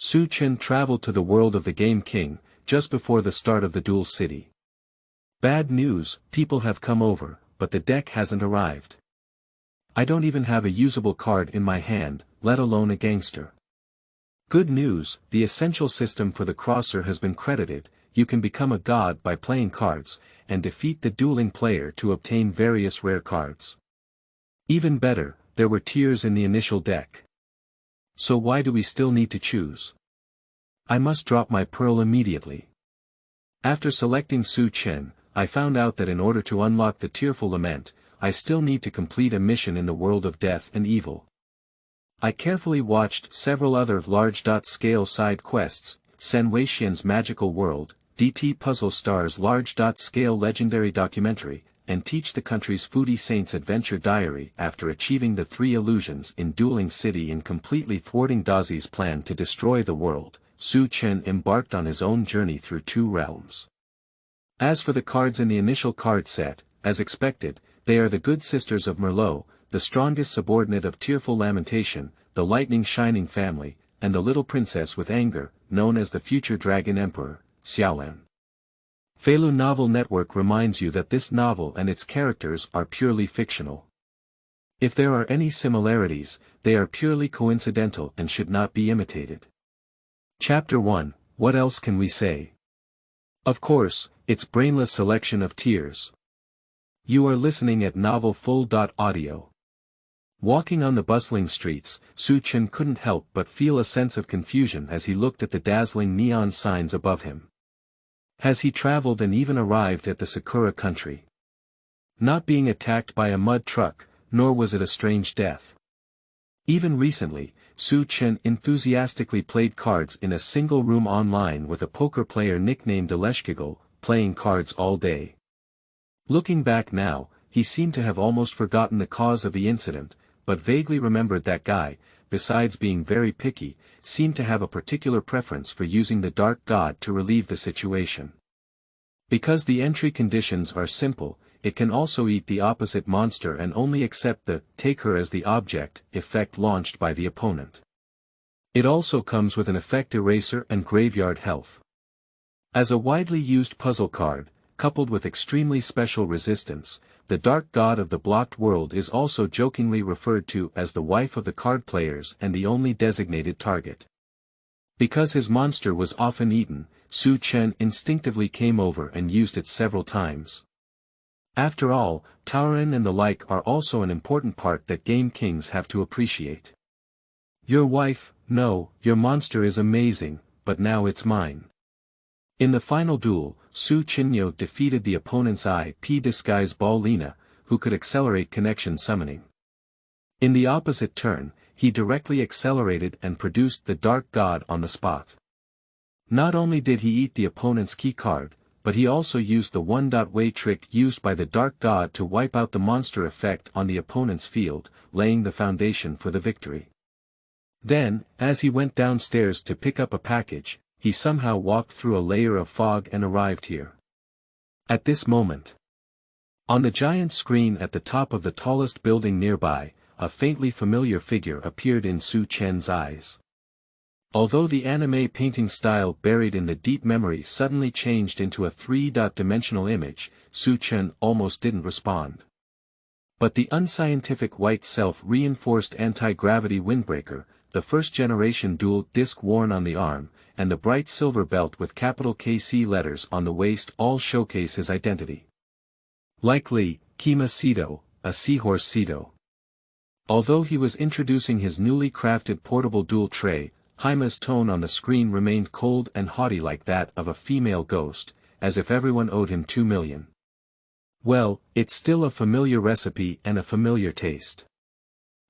Su Chen traveled to the world of the Game King, just before the start of the Duel City. Bad news, people have come over, but the deck hasn't arrived. I don't even have a usable card in my hand, let alone a gangster. Good news, the essential system for the crosser has been credited, you can become a god by playing cards, and defeat the dueling player to obtain various rare cards. Even better, there were tiers in the initial deck. So why do we still need to choose? I must drop my pearl immediately. After selecting Su Chen, I found out that in order to unlock the Tearful Lament, I still need to complete a mission in the world of death and evil. I carefully watched several other large-scale side quests, Sen Weixian's Magical World, DT Puzzle Star's large-scale legendary documentary, and Teach the Country's Foodie Saint's Adventure Diary after achieving the 3 illusions in Dueling City and completely thwarting Dazi's plan to destroy the world. Su Chen embarked on his own journey through 2 realms. As for the cards in the initial card set, as expected, they are the good sisters of Merlot, the strongest subordinate of Tearful Lamentation, the lightning shining family, and the little princess with anger, known as the future dragon emperor, Xiaolan. Feilu Novel Network reminds you that this novel and its characters are purely fictional. If there are any similarities, they are purely coincidental and should not be imitated. Chapter 1, what else can we say? Of course, it's brainless selection of tears. You are listening at Novel Full.audio. Walking on the bustling streets, Su Chen couldn't help but feel a sense of confusion as he looked at the dazzling neon signs above him. Has he traveled and even arrived at the Sakura country? Not being attacked by a mud truck, nor was it a strange death. Even recently, Su Chen enthusiastically played cards in a single room online with a poker player nicknamed Aleshkigel, playing cards all day. Looking back now, he seemed to have almost forgotten the cause of the incident, but vaguely remembered that guy, besides being very picky, seemed to have a particular preference for using the Dark God to relieve the situation. Because the entry conditions are simple, it can also eat the opposite monster and only accept the "take her as the object" effect launched by the opponent. It also comes with an effect eraser and graveyard health. As a widely used puzzle card, coupled with extremely special resistance, the Dark God of the blocked world is also jokingly referred to as the wife of the card players and the only designated target. Because his monster was often eaten, Su Chen instinctively came over and used it several times. After all, Tauren and the like are also an important part that game kings have to appreciate. Your wife, no, your monster is amazing, but now it's mine. In the final duel, Su Chenyo defeated the opponent's IP disguise ball Lina, who could accelerate connection summoning. In the opposite turn, he directly accelerated and produced the Dark God on the spot. Not only did he eat the opponent's key card, but he also used the one-way trick used by the Dark God to wipe out the monster effect on the opponent's field, laying the foundation for the victory. Then, as he went downstairs to pick up a package, he somehow walked through a layer of fog and arrived here. At this moment, on the giant screen at the top of the tallest building nearby, a faintly familiar figure appeared in Su Chen's eyes. Although the anime painting style buried in the deep memory suddenly changed into a 3-dimensional image, Su Chen almost didn't respond. But the unscientific white self-reinforced anti-gravity windbreaker, the first-generation dual disc worn on the arm, and the bright silver belt with capital KC letters on the waist all showcase his identity. Likely, Kima Sito, a seahorse Sito. Although he was introducing his newly crafted portable dual tray, Haima's tone on the screen remained cold and haughty like that of a female ghost, as if everyone owed him 2 million. Well, it's still a familiar recipe and a familiar taste.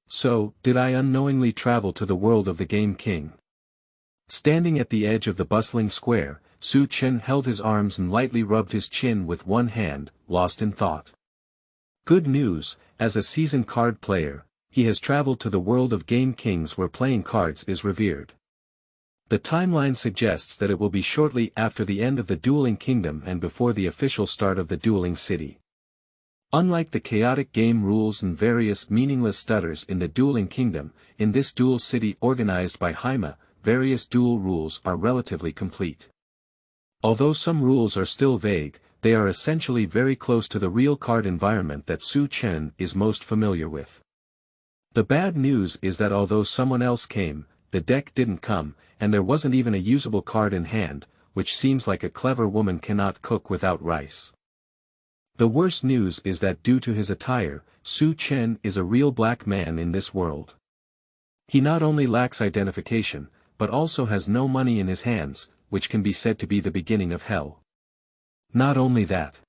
So, did I unknowingly travel to the world of the Game King? Standing at the edge of the bustling square, Su Chen held his arms and lightly rubbed his chin with one hand, lost in thought. Good news, as a seasoned card player, he has traveled to the world of Game Kings where playing cards is revered. The timeline suggests that it will be shortly after the end of the Dueling Kingdom and before the official start of the Dueling City. Unlike the chaotic game rules and various meaningless stutters in the Dueling Kingdom, in this Duel City organized by Haima, various duel rules are relatively complete. Although some rules are still vague, they are essentially very close to the real card environment that Su Chen is most familiar with. The bad news is that although someone else came, the deck didn't come, and there wasn't even a usable card in hand, which seems like a clever woman cannot cook without rice. The worst news is that due to his attire, Su Chen is a real black man in this world. He not only lacks identification, but also has no money in his hands, which can be said to be the beginning of hell. Not only that.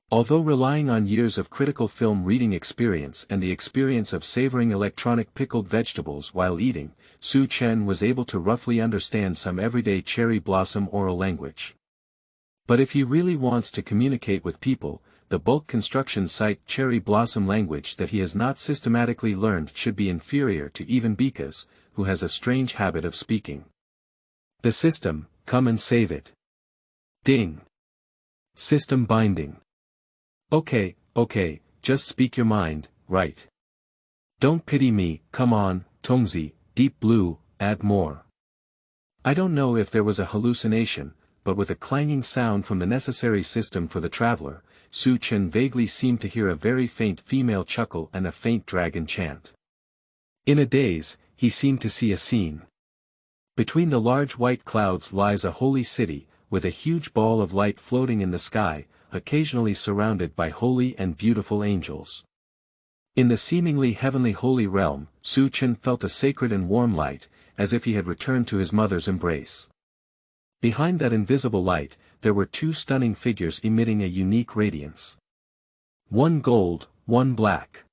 Although relying on years of critical film reading experience and the experience of savoring electronic pickled vegetables while eating, Su Chen was able to roughly understand some everyday cherry blossom oral language. But if he really wants to communicate with people, the bulk construction site cherry blossom language that he has not systematically learned should be inferior to even Bika's, who has a strange habit of speaking. The system, come and save it. Ding. System binding. Okay, just speak your mind, right? Don't pity me, come on, Tongzi, deep blue, add more. I don't know if there was a hallucination, but with a clanging sound from the necessary system for the traveler, Su Chen vaguely seemed to hear a very faint female chuckle and a faint dragon chant. In a daze, he seemed to see a scene. Between the large white clouds lies a holy city, with a huge ball of light floating in the sky, occasionally surrounded by holy and beautiful angels. In the seemingly heavenly holy realm, Su Chen felt a sacred and warm light, as if he had returned to his mother's embrace. Behind that invisible light, there were two stunning figures emitting a unique radiance. One gold, one black.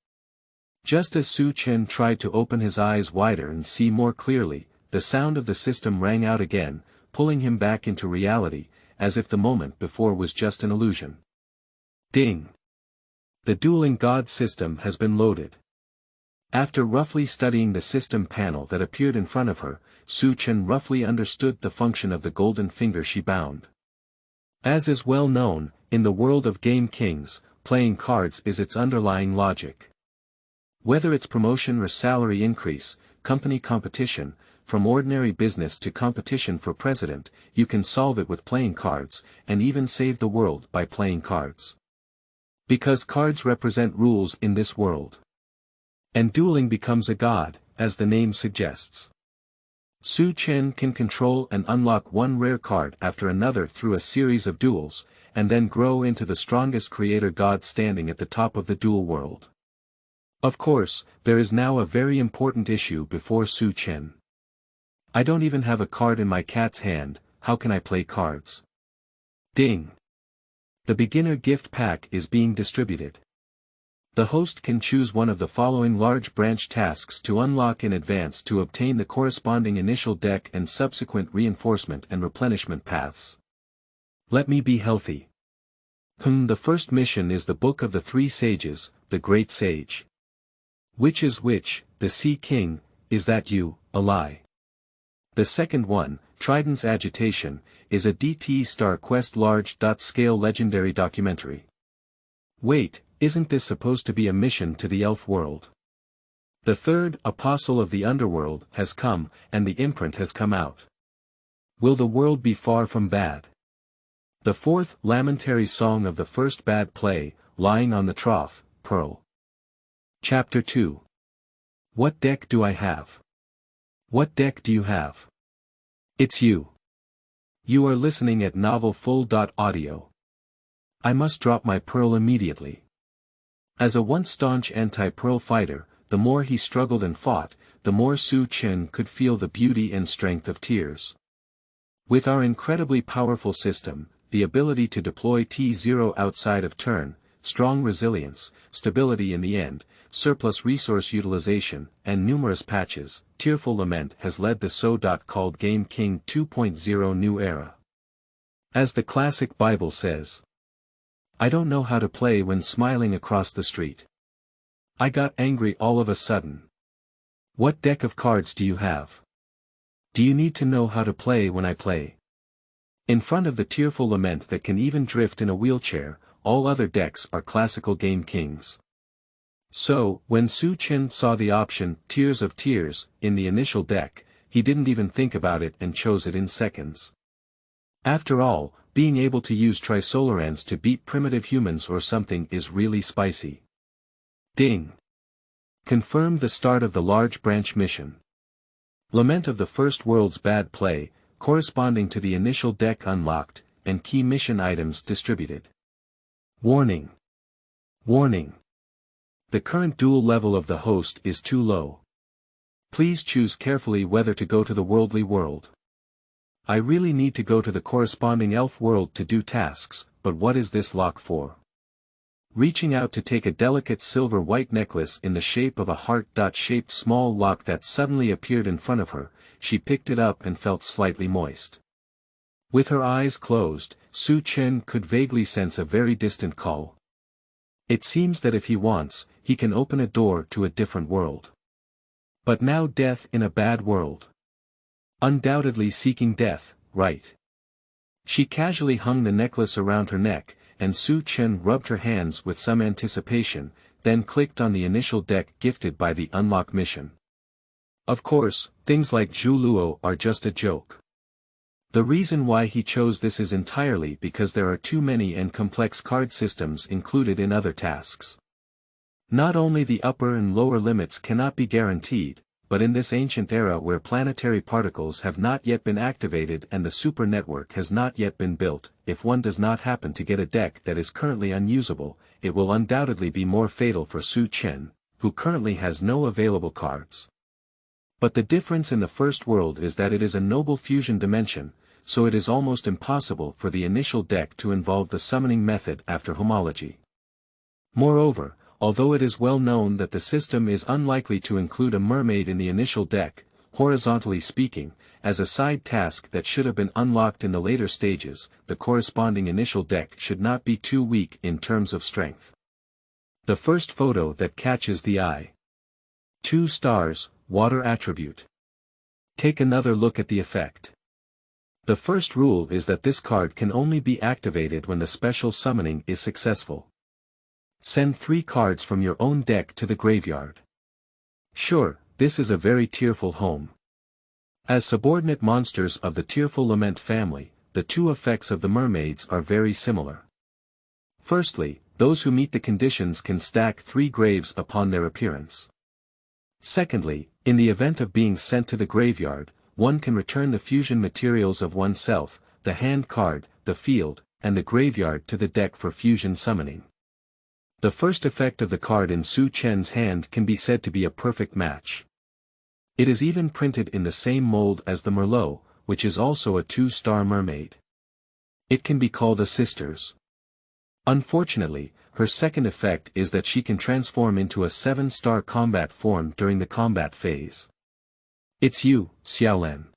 Just as Su Chen tried to open his eyes wider and see more clearly, the sound of the system rang out again, pulling him back into reality, as if the moment before was just an illusion. Ding! The Dueling God system has been loaded. After roughly studying the system panel that appeared in front of her, Su Chen roughly understood the function of the golden finger she bound. As is well known, in the world of Game Kings, playing cards is its underlying logic. Whether it's promotion or salary increase, company competition, from ordinary business to competition for president, you can solve it with playing cards, and even save the world by playing cards. Because cards represent rules in this world. And dueling becomes a god, as the name suggests. Su Chen can control and unlock one rare card after another through a series of duels, and then grow into the strongest creator god standing at the top of the duel world. Of course, there is now a very important issue before Su Chen. I don't even have a card in my cat's hand, how can I play cards? Ding! The beginner gift pack is being distributed. The host can choose one of the following large branch tasks to unlock in advance to obtain the corresponding initial deck and subsequent reinforcement and replenishment paths. Let me be healthy. The first mission is the Book of the Three Sages, the Great Sage. Which is which, the Sea King, is that you, a lie? The second one, Trident's Agitation, is a DT Star Quest large-scale legendary documentary. Wait, isn't this supposed to be a mission to the elf world? The third, Apostle of the Underworld, has come, and the imprint has come out. Will the world be far from bad? The fourth, Lamentary Song of the First Bad Play, Lying on the Trough, Pearl. Chapter 2. What deck do I have? What deck do you have? It's you. You are listening at novelfull.audio. I must drop my pearl immediately. As a once staunch anti-pearl fighter, the more he struggled and fought, the more Su Chen could feel the beauty and strength of tears. With our incredibly powerful system, the ability to deploy T0 outside of turn, strong resilience, stability in the end, surplus resource utilization, and numerous patches, Tearful Lament has led the so-called Game King 2.0 new era. As the classic Bible says, I don't know how to play when smiling across the street. I got angry all of a sudden. What deck of cards do you have? Do you need to know how to play when I play? In front of the Tearful Lament that can even drift in a wheelchair, all other decks are classical Game Kings. So, when Su Chen saw the option, Tears of Tears, in the initial deck, he didn't even think about it and chose it in seconds. After all, being able to use trisolarans to beat primitive humans or something is really spicy. Ding. Confirm the start of the large branch mission. Lament of the first world's bad play, corresponding to the initial deck unlocked, and key mission items distributed. Warning. Warning. The current duel level of the host is too low. Please choose carefully whether to go to the worldly world. I really need to go to the corresponding elf world to do tasks, but what is this lock for? Reaching out to take a delicate silver-white necklace in the shape of a heart-shaped small lock that suddenly appeared in front of her, she picked it up and felt slightly moist. With her eyes closed, Su Chen could vaguely sense a very distant call. It seems that if he wants, he can open a door to a different world. But now death in a bad world. Undoubtedly seeking death, right? She casually hung the necklace around her neck, and Su Chen rubbed her hands with some anticipation, then clicked on the initial deck gifted by the unlock mission. Of course, things like Zhu Luo are just a joke. The reason why he chose this is entirely because there are too many and complex card systems included in other tasks. Not only the upper and lower limits cannot be guaranteed, but in this ancient era where planetary particles have not yet been activated and the super network has not yet been built, if one does not happen to get a deck that is currently unusable, it will undoubtedly be more fatal for Su Chen, who currently has no available cards. But the difference in the first world is that it is a noble fusion dimension, so it is almost impossible for the initial deck to involve the summoning method after homology. Moreover, although it is well known that the system is unlikely to include a mermaid in the initial deck, horizontally speaking, as a side task that should have been unlocked in the later stages, the corresponding initial deck should not be too weak in terms of strength. The first photo that catches the eye. 2 stars, water attribute. Take another look at the effect. The first rule is that this card can only be activated when the special summoning is successful. Send 3 cards from your own deck to the graveyard. Sure, this is a very tearful home. As subordinate monsters of the Tearful Lament family, the 2 effects of the mermaids are very similar. Firstly, those who meet the conditions can stack 3 graves upon their appearance. Secondly, in the event of being sent to the graveyard, one can return the fusion materials of oneself, the hand card, the field, and the graveyard to the deck for fusion summoning. The first effect of the card in Su Chen's hand can be said to be a perfect match. It is even printed in the same mold as the Merlot, which is also a 2-star mermaid. It can be called a sisters. Unfortunately, her second effect is that she can transform into a 7-star combat form during the combat phase. It's you, Xiaolan.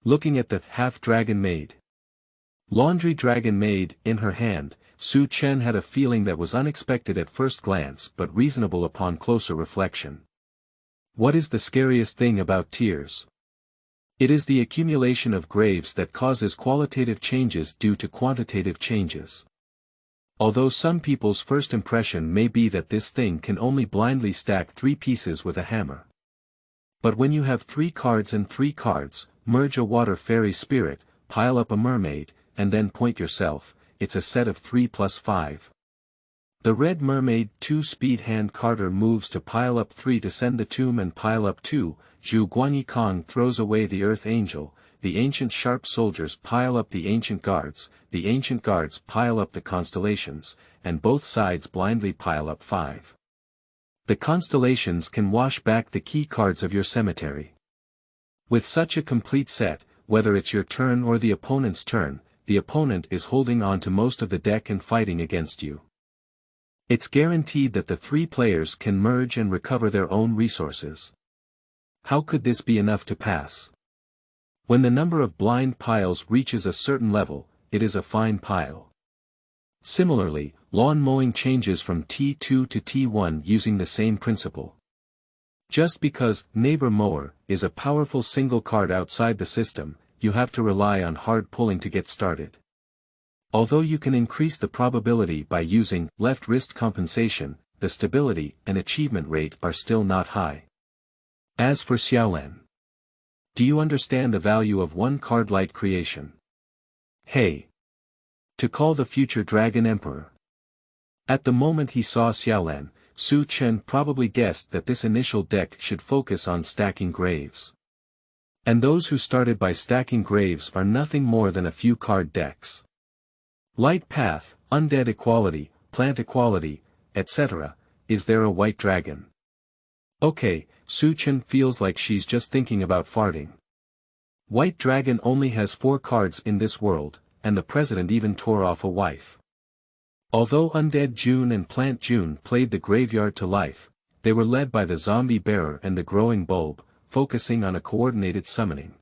Looking at the half-dragon maid. Laundry dragon maid in her hand, Su Chen had a feeling that was unexpected at first glance but reasonable upon closer reflection. What is the scariest thing about tears? It is the accumulation of graves that causes qualitative changes due to quantitative changes. Although some people's first impression may be that this thing can only blindly stack 3 pieces with a hammer. But when you have 3 cards and 3 cards, merge a water fairy spirit, pile up a mermaid, and then point yourself, it's a set of 3 plus 5. The red mermaid 2-speed hand carder moves to pile up 3 to send the tomb and pile up 2, Zhu Guanyi Kong throws away the earth angel, the ancient sharp soldiers pile up the ancient guards pile up the constellations, and both sides blindly pile up 5. The constellations can wash back the key cards of your cemetery. With such a complete set, whether it's your turn or the opponent's turn, the opponent is holding on to most of the deck and fighting against you. It's guaranteed that the 3 players can merge and recover their own resources. How could this be enough to pass? When the number of blind piles reaches a certain level, it is a fine pile. Similarly, lawn mowing changes from T2 to T1 using the same principle. Just because neighbor mower is a powerful single card outside the system, you have to rely on hard pulling to get started. Although you can increase the probability by using left wrist compensation, the stability and achievement rate are still not high. As for Xiaolan, Do you understand the value of one card light creation? Hey! To call the future Dragon Emperor. At the moment he saw Xiaolan, Su Chen probably guessed that this initial deck should focus on stacking graves. And those who started by stacking graves are nothing more than a few card decks. Light Path, Undead Equality, Plant Equality, etc. Is there a white dragon? Okay, Su Chen feels like she's just thinking about farting. White Dragon only has 4 cards in this world, and the president even tore off a wife. Although Undead June and Plant June played the graveyard to life, they were led by the Zombie Bearer and the Growing Bulb, focusing on a coordinated summoning.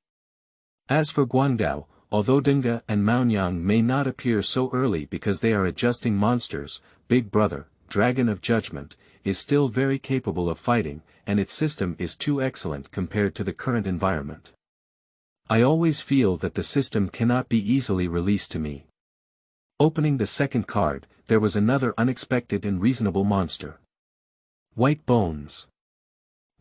As for Guangdao, although Denga and Maonyang may not appear so early because they are adjusting monsters, Big Brother, Dragon of Judgment, is still very capable of fighting, and its system is too excellent compared to the current environment. I always feel that the system cannot be easily released to me. Opening the second card, there was another unexpected and reasonable monster. White Bones.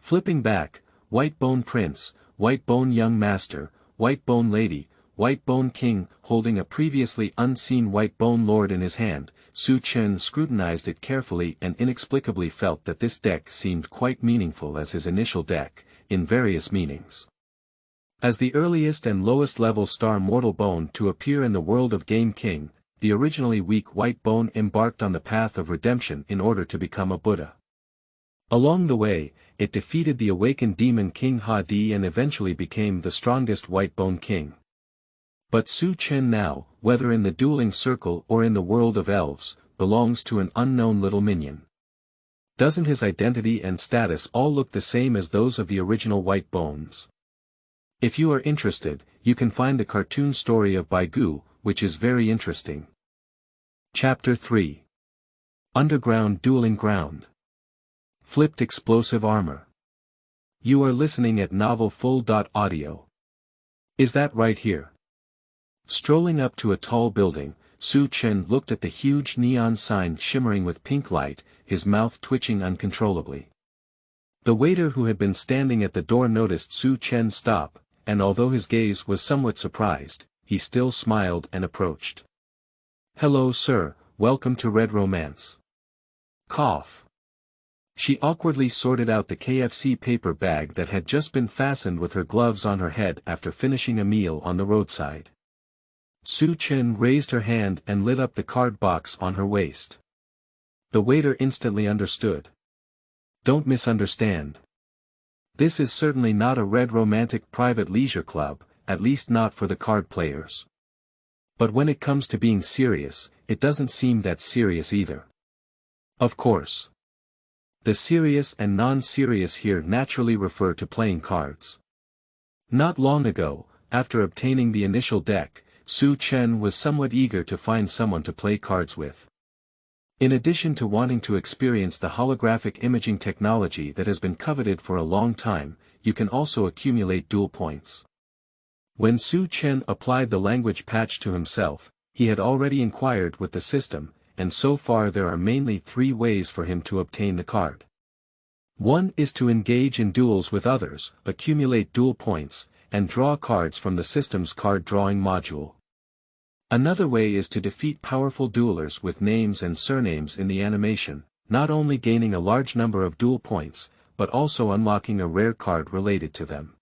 Flipping back, White Bone Prince, White Bone Young Master, White Bone Lady, White Bone King, holding a previously unseen White Bone Lord in his hand, Su Chen scrutinized it carefully and inexplicably felt that this deck seemed quite meaningful as his initial deck, in various meanings. As the earliest and lowest level star mortal bone to appear in the world of Game King, the originally weak White Bone embarked on the path of redemption in order to become a Buddha. Along the way, it defeated the awakened demon King Ha-Di and eventually became the strongest White Bone King. But Su Chen now, whether in the dueling circle or in the world of elves, belongs to an unknown little minion. Doesn't his identity and status all look the same as those of the original White Bones? If you are interested, you can find the cartoon story of Baigu, which is very interesting. Chapter 3. Underground Dueling Ground. Flipped Explosive Armor. You are listening at novelfull.audio. Is that right here? Strolling up to a tall building, Su Chen looked at the huge neon sign shimmering with pink light, his mouth twitching uncontrollably. The waiter who had been standing at the door noticed Su Chen stop, and although his gaze was somewhat surprised, he still smiled and approached. "Hello sir, welcome to Red Romance." Cough. She awkwardly sorted out the KFC paper bag that had just been fastened with her gloves on her head after finishing a meal on the roadside. Su Chen raised her hand and lit up the card box on her waist. The waiter instantly understood. Don't misunderstand. This is certainly not a red romantic private leisure club, at least not for the card players. But when it comes to being serious, it doesn't seem that serious either. Of course. The serious and non-serious here naturally refer to playing cards. Not long ago, after obtaining the initial deck, Su Chen was somewhat eager to find someone to play cards with. In addition to wanting to experience the holographic imaging technology that has been coveted for a long time, you can also accumulate duel points. When Su Chen applied the language patch to himself, he had already inquired with the system, and so far there are mainly 3 ways for him to obtain the card. One is to engage in duels with others, accumulate duel points, and draw cards from the system's card drawing module. Another way is to defeat powerful duelers with names and surnames in the animation, not only gaining a large number of duel points, but also unlocking a rare card related to them.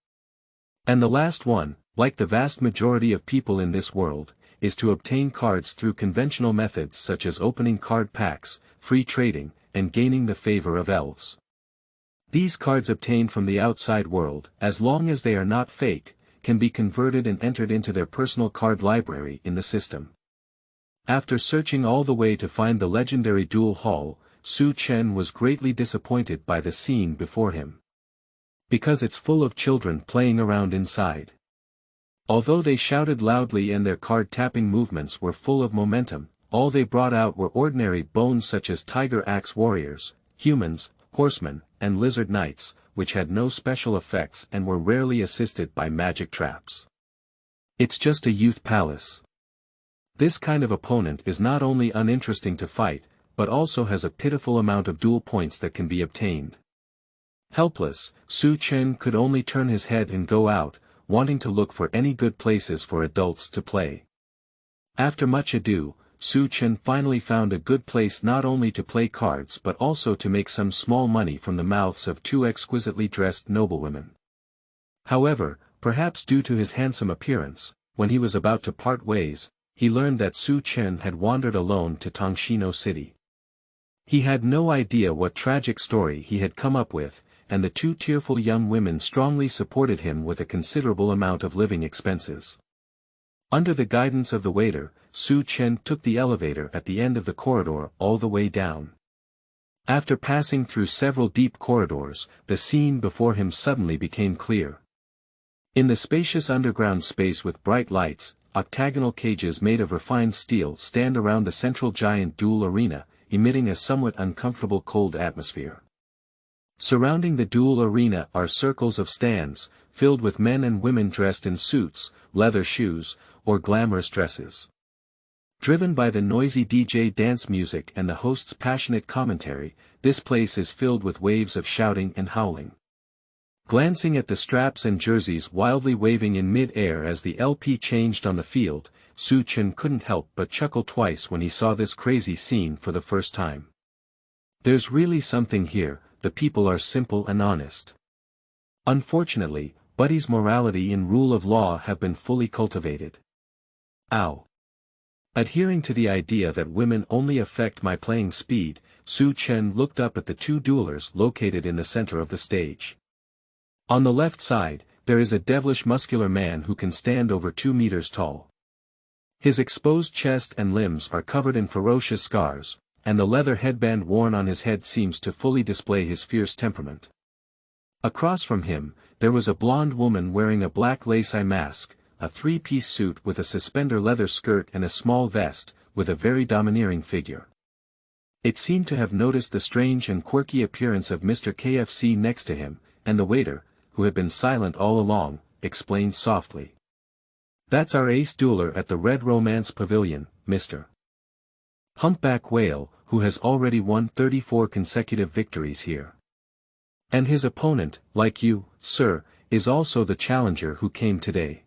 And the last one, like the vast majority of people in this world, is to obtain cards through conventional methods such as opening card packs, free trading, and gaining the favor of elves. These cards obtained from the outside world, as long as they are not fake, can be converted and entered into their personal card library in the system. After searching all the way to find the legendary duel hall, Su Chen was greatly disappointed by the scene before him. Because it's full of children playing around inside. Although they shouted loudly and their card-tapping movements were full of momentum, all they brought out were ordinary bones such as tiger axe warriors, humans, horsemen, and lizard knights, which had no special effects and were rarely assisted by magic traps. It's just a youth palace. This kind of opponent is not only uninteresting to fight, but also has a pitiful amount of duel points that can be obtained. Helpless, Su Chen could only turn his head and go out, wanting to look for any good places for adults to play. After much ado, Su Chen finally found a good place not only to play cards but also to make some small money from the mouths of two exquisitely dressed noblewomen. However, perhaps due to his handsome appearance, when he was about to part ways, he learned that Su Chen had wandered alone to Tongshino City. He had no idea what tragic story he had come up with, and the two tearful young women strongly supported him with a considerable amount of living expenses. Under the guidance of the waiter, Su Chen took the elevator at the end of the corridor all the way down. After passing through several deep corridors, the scene before him suddenly became clear. In the spacious underground space with bright lights, octagonal cages made of refined steel stand around the central giant duel arena, emitting a somewhat uncomfortable cold atmosphere. Surrounding the duel arena are circles of stands, filled with men and women dressed in suits, leather shoes, or glamorous dresses. Driven by the noisy DJ dance music and the host's passionate commentary, this place is filled with waves of shouting and howling. Glancing at the straps and jerseys wildly waving in mid-air as the LP changed on the field, Su Chen couldn't help but chuckle twice when he saw this crazy scene for the first time. There's really something here, the people are simple and honest. Unfortunately, Buddy's morality and rule of law have been fully cultivated. Ow. Adhering to the idea that women only affect my playing speed, Su Chen looked up at the two duelers located in the center of the stage. On the left side, there is a devilish muscular man who can stand over 2 meters tall. His exposed chest and limbs are covered in ferocious scars, and the leather headband worn on his head seems to fully display his fierce temperament. Across from him, there was a blonde woman wearing a black lace eye mask, a three-piece suit with a suspender leather skirt and a small vest, with a very domineering figure. It seemed to have noticed the strange and quirky appearance of Mr. KFC next to him, and the waiter, who had been silent all along, explained softly. "That's our ace dueler at the Red Romance Pavilion, Mr. Humpback Whale, who has already won 34 consecutive victories here. And his opponent, like you, sir, is also the challenger who came today."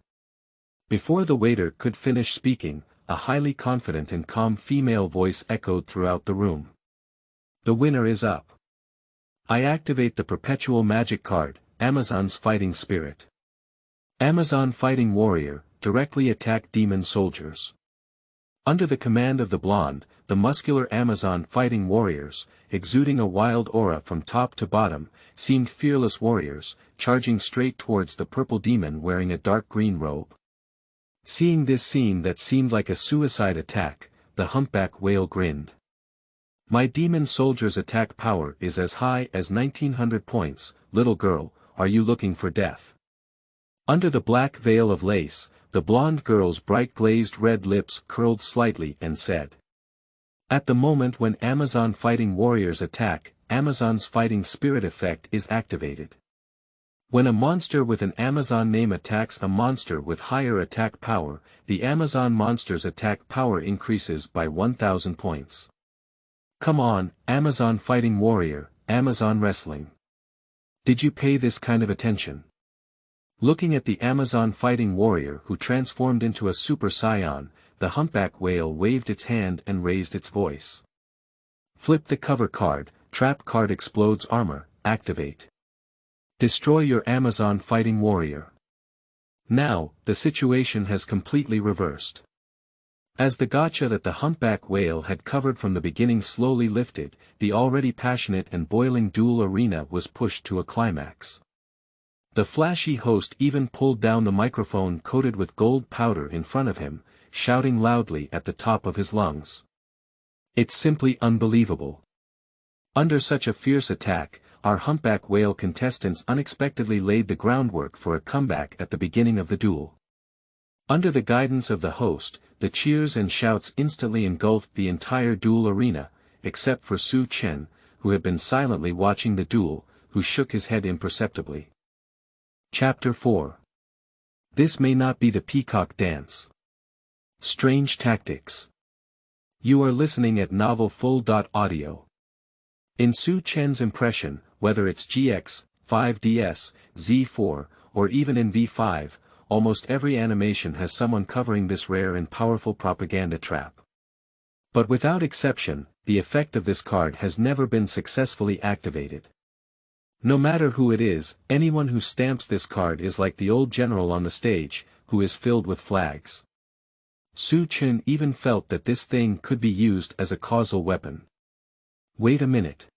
Before the waiter could finish speaking, a highly confident and calm female voice echoed throughout the room. "The winner is up. I activate the perpetual magic card, Amazon's Fighting Spirit. Amazon Fighting Warrior, directly attack demon soldiers." Under the command of the blonde, the muscular Amazon Fighting Warriors, exuding a wild aura from top to bottom, seemed fearless warriors, charging straight towards the purple demon wearing a dark green robe. Seeing this scene that seemed like a suicide attack, the humpback whale grinned. "My demon soldier's attack power is as high as 1900 points, little girl, are you looking for death?" Under the black veil of lace, the blonde girl's bright glazed red lips curled slightly and said. "At the moment when Amazon Fighting Warriors attack, Amazon's Fighting Spirit effect is activated. When a monster with an Amazon name attacks a monster with higher attack power, the Amazon monster's attack power increases by 1000 points. Come on, Amazon Fighting Warrior, Amazon Wrestling. Did you pay this kind of attention?" Looking at the Amazon Fighting Warrior who transformed into a Super Saiyan, the humpback whale waved its hand and raised its voice. "Flip the cover card, trap card explodes armor, activate. Destroy your Amazon Fighting Warrior." Now, the situation has completely reversed. As the gotcha that the humpback whale had covered from the beginning slowly lifted, the already passionate and boiling duel arena was pushed to a climax. The flashy host even pulled down the microphone coated with gold powder in front of him, shouting loudly at the top of his lungs. "It's simply unbelievable. Under such a fierce attack, our humpback whale contestants unexpectedly laid the groundwork for a comeback at the beginning of the duel." Under the guidance of the host, the cheers and shouts instantly engulfed the entire duel arena, except for Su Chen, who had been silently watching the duel, who shook his head imperceptibly. Chapter 4. This may not be the Peacock Dance. Strange Tactics. You are listening at novelfull.audio. In Su Chen's impression, whether it's GX, 5DS, Z4, or even in V5, almost every animation has someone covering this rare and powerful propaganda trap. But without exception, the effect of this card has never been successfully activated. No matter who it is, anyone who stamps this card is like the old general on the stage, who is filled with flags. Su Chen even felt that this thing could be used as a causal weapon. Wait a minute.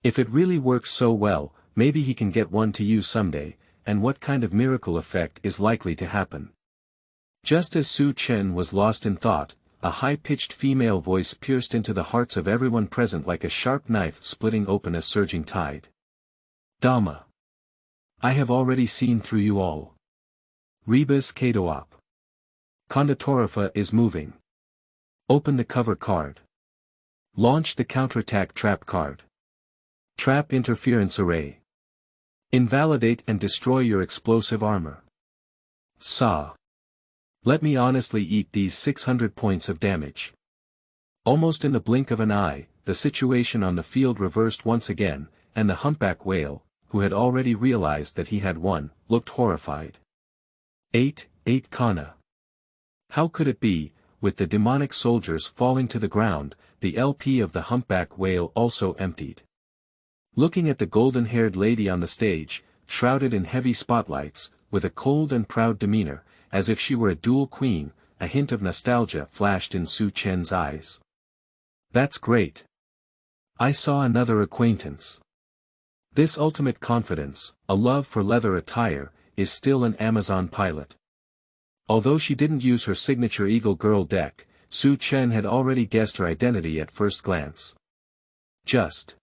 If it really works so well, maybe he can get one to use someday, and what kind of miracle effect is likely to happen? Just as Su Chen was lost in thought, a high-pitched female voice pierced into the hearts of everyone present like a sharp knife splitting open a surging tide. Dama. I have already seen through you all. Rebus Kadoop. Kondatorapha is moving. Open the cover card. Launch the counterattack trap card. Trap interference array. Invalidate and destroy your explosive armor. Sa. Let me honestly eat these 600 points of damage. Almost in the blink of an eye, the situation on the field reversed once again, and the humpback whale, who had already realized that he had won, looked horrified. 8 Kana. How could it be, with the demonic soldiers falling to the ground, the LP of the humpback whale also emptied? Looking at the golden-haired lady on the stage, shrouded in heavy spotlights, with a cold and proud demeanor, as if she were a duel queen, a hint of nostalgia flashed in Su Chen's eyes. That's great. I saw another acquaintance. This ultimate confidence, a love for leather attire, is still an Amazon pilot. Although she didn't use her signature Eagle Girl deck, Su Chen had already guessed her identity at first glance. Just.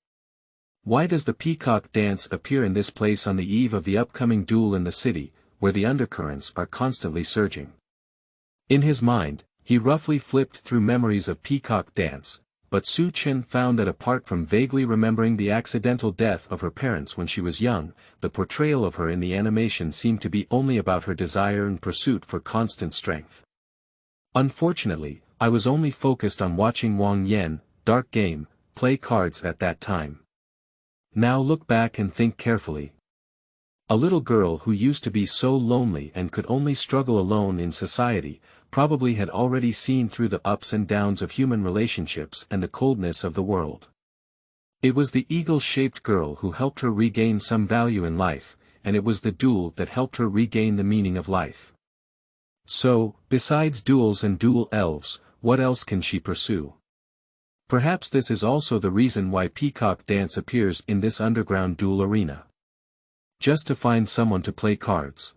Why does the peacock dance appear in this place on the eve of the upcoming duel in the city, where the undercurrents are constantly surging? In his mind, he roughly flipped through memories of peacock dance, but Su Chen found that apart from vaguely remembering the accidental death of her parents when she was young, the portrayal of her in the animation seemed to be only about her desire and pursuit for constant strength. Unfortunately, I was only focused on watching Wang Yan, Dark Game, play cards at that time. Now look back and think carefully. A little girl who used to be so lonely and could only struggle alone in society, probably had already seen through the ups and downs of human relationships and the coldness of the world. It was the eagle-shaped girl who helped her regain some value in life, and it was the duel that helped her regain the meaning of life. So, besides duels and duel elves, what else can she pursue? Perhaps this is also the reason why Peacock Dance appears in this underground duel arena. Just to find someone to play cards.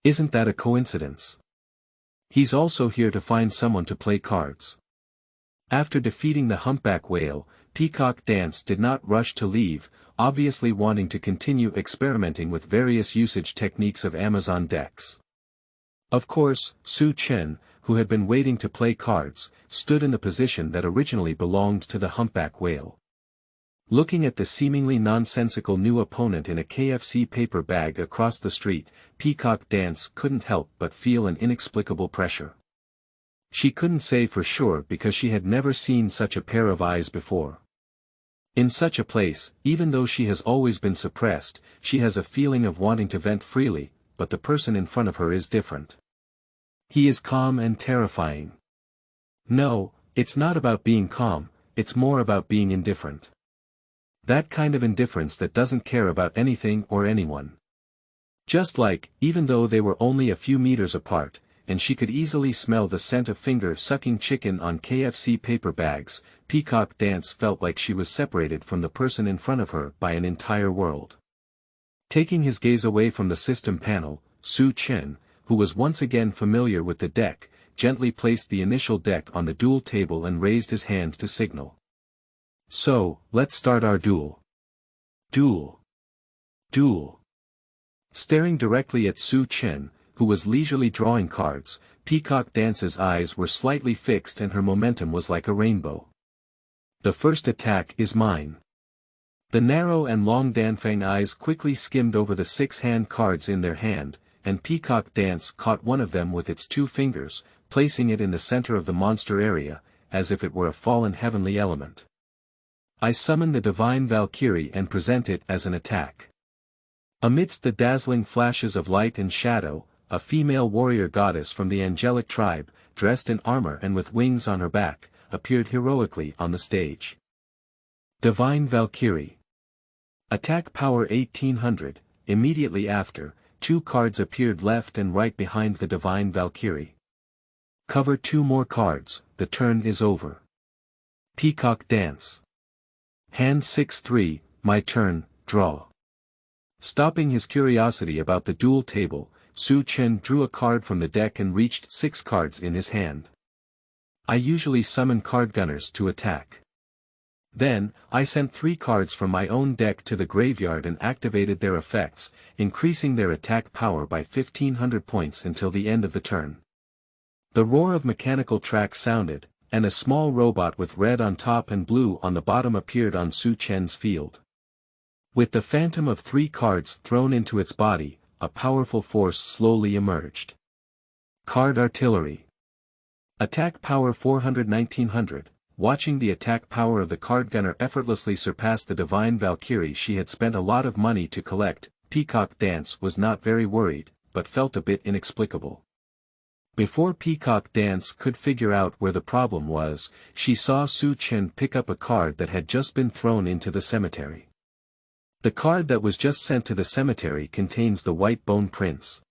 Isn't that a coincidence? He's also here to find someone to play cards. After defeating the humpback whale, Peacock Dance did not rush to leave, obviously wanting to continue experimenting with various usage techniques of Amazon decks. Of course, Su Chen, who had been waiting to play cards, stood in the position that originally belonged to the humpback whale. Looking at the seemingly nonsensical new opponent in a KFC paper bag across the street, Peacock Dance couldn't help but feel an inexplicable pressure. She couldn't say for sure because she had never seen such a pair of eyes before. In such a place, even though she has always been suppressed, she has a feeling of wanting to vent freely, but the person in front of her is different. He is calm and terrifying. No, it's not about being calm, it's more about being indifferent. That kind of indifference that doesn't care about anything or anyone. Just like, even though they were only a few meters apart, and she could easily smell the scent of finger-sucking chicken on KFC paper bags, Peacock Dance felt like she was separated from the person in front of her by an entire world. Taking his gaze away from the system panel, Su Chen, who was once again familiar with the deck, gently placed the initial deck on the duel table and raised his hand to signal. So, let's start our duel. Duel. Duel. Staring directly at Su Chen, who was leisurely drawing cards, Peacock Dance's eyes were slightly fixed and her momentum was like a rainbow. The first attack is mine. The narrow and long Danfang eyes quickly skimmed over the 6 hand cards in their hand, and Peacock Dance caught one of them with its 2 fingers, placing it in the center of the monster area, as if it were a fallen heavenly element. I summon the divine Valkyrie and present it as an attack. Amidst the dazzling flashes of light and shadow, a female warrior goddess from the angelic tribe, dressed in armor and with wings on her back, appeared heroically on the stage. Divine Valkyrie. Attack power 1800, immediately after, 2 cards appeared left and right behind the Divine Valkyrie. Cover 2 more cards, the turn is over. Peacock Dance. Hand 6-3, my turn, draw. Stopping his curiosity about the duel table, Su Chen drew a card from the deck and reached 6 cards in his hand. I usually summon card gunners to attack. Then, I sent 3 cards from my own deck to the graveyard and activated their effects, increasing their attack power by 1500 points until the end of the turn. The roar of mechanical tracks sounded, and a small robot with red on top and blue on the bottom appeared on Su Chen's field. With the phantom of 3 cards thrown into its body, a powerful force slowly emerged. Card Artillery. Attack power 400-1900. Watching the attack power of the card gunner effortlessly surpass the Divine Valkyrie she had spent a lot of money to collect, Peacock Dance was not very worried, but felt a bit inexplicable. Before Peacock Dance could figure out where the problem was, she saw Su Chen pick up a card that had just been thrown into the cemetery. The card that was just sent to the cemetery contains the White Bone Prince.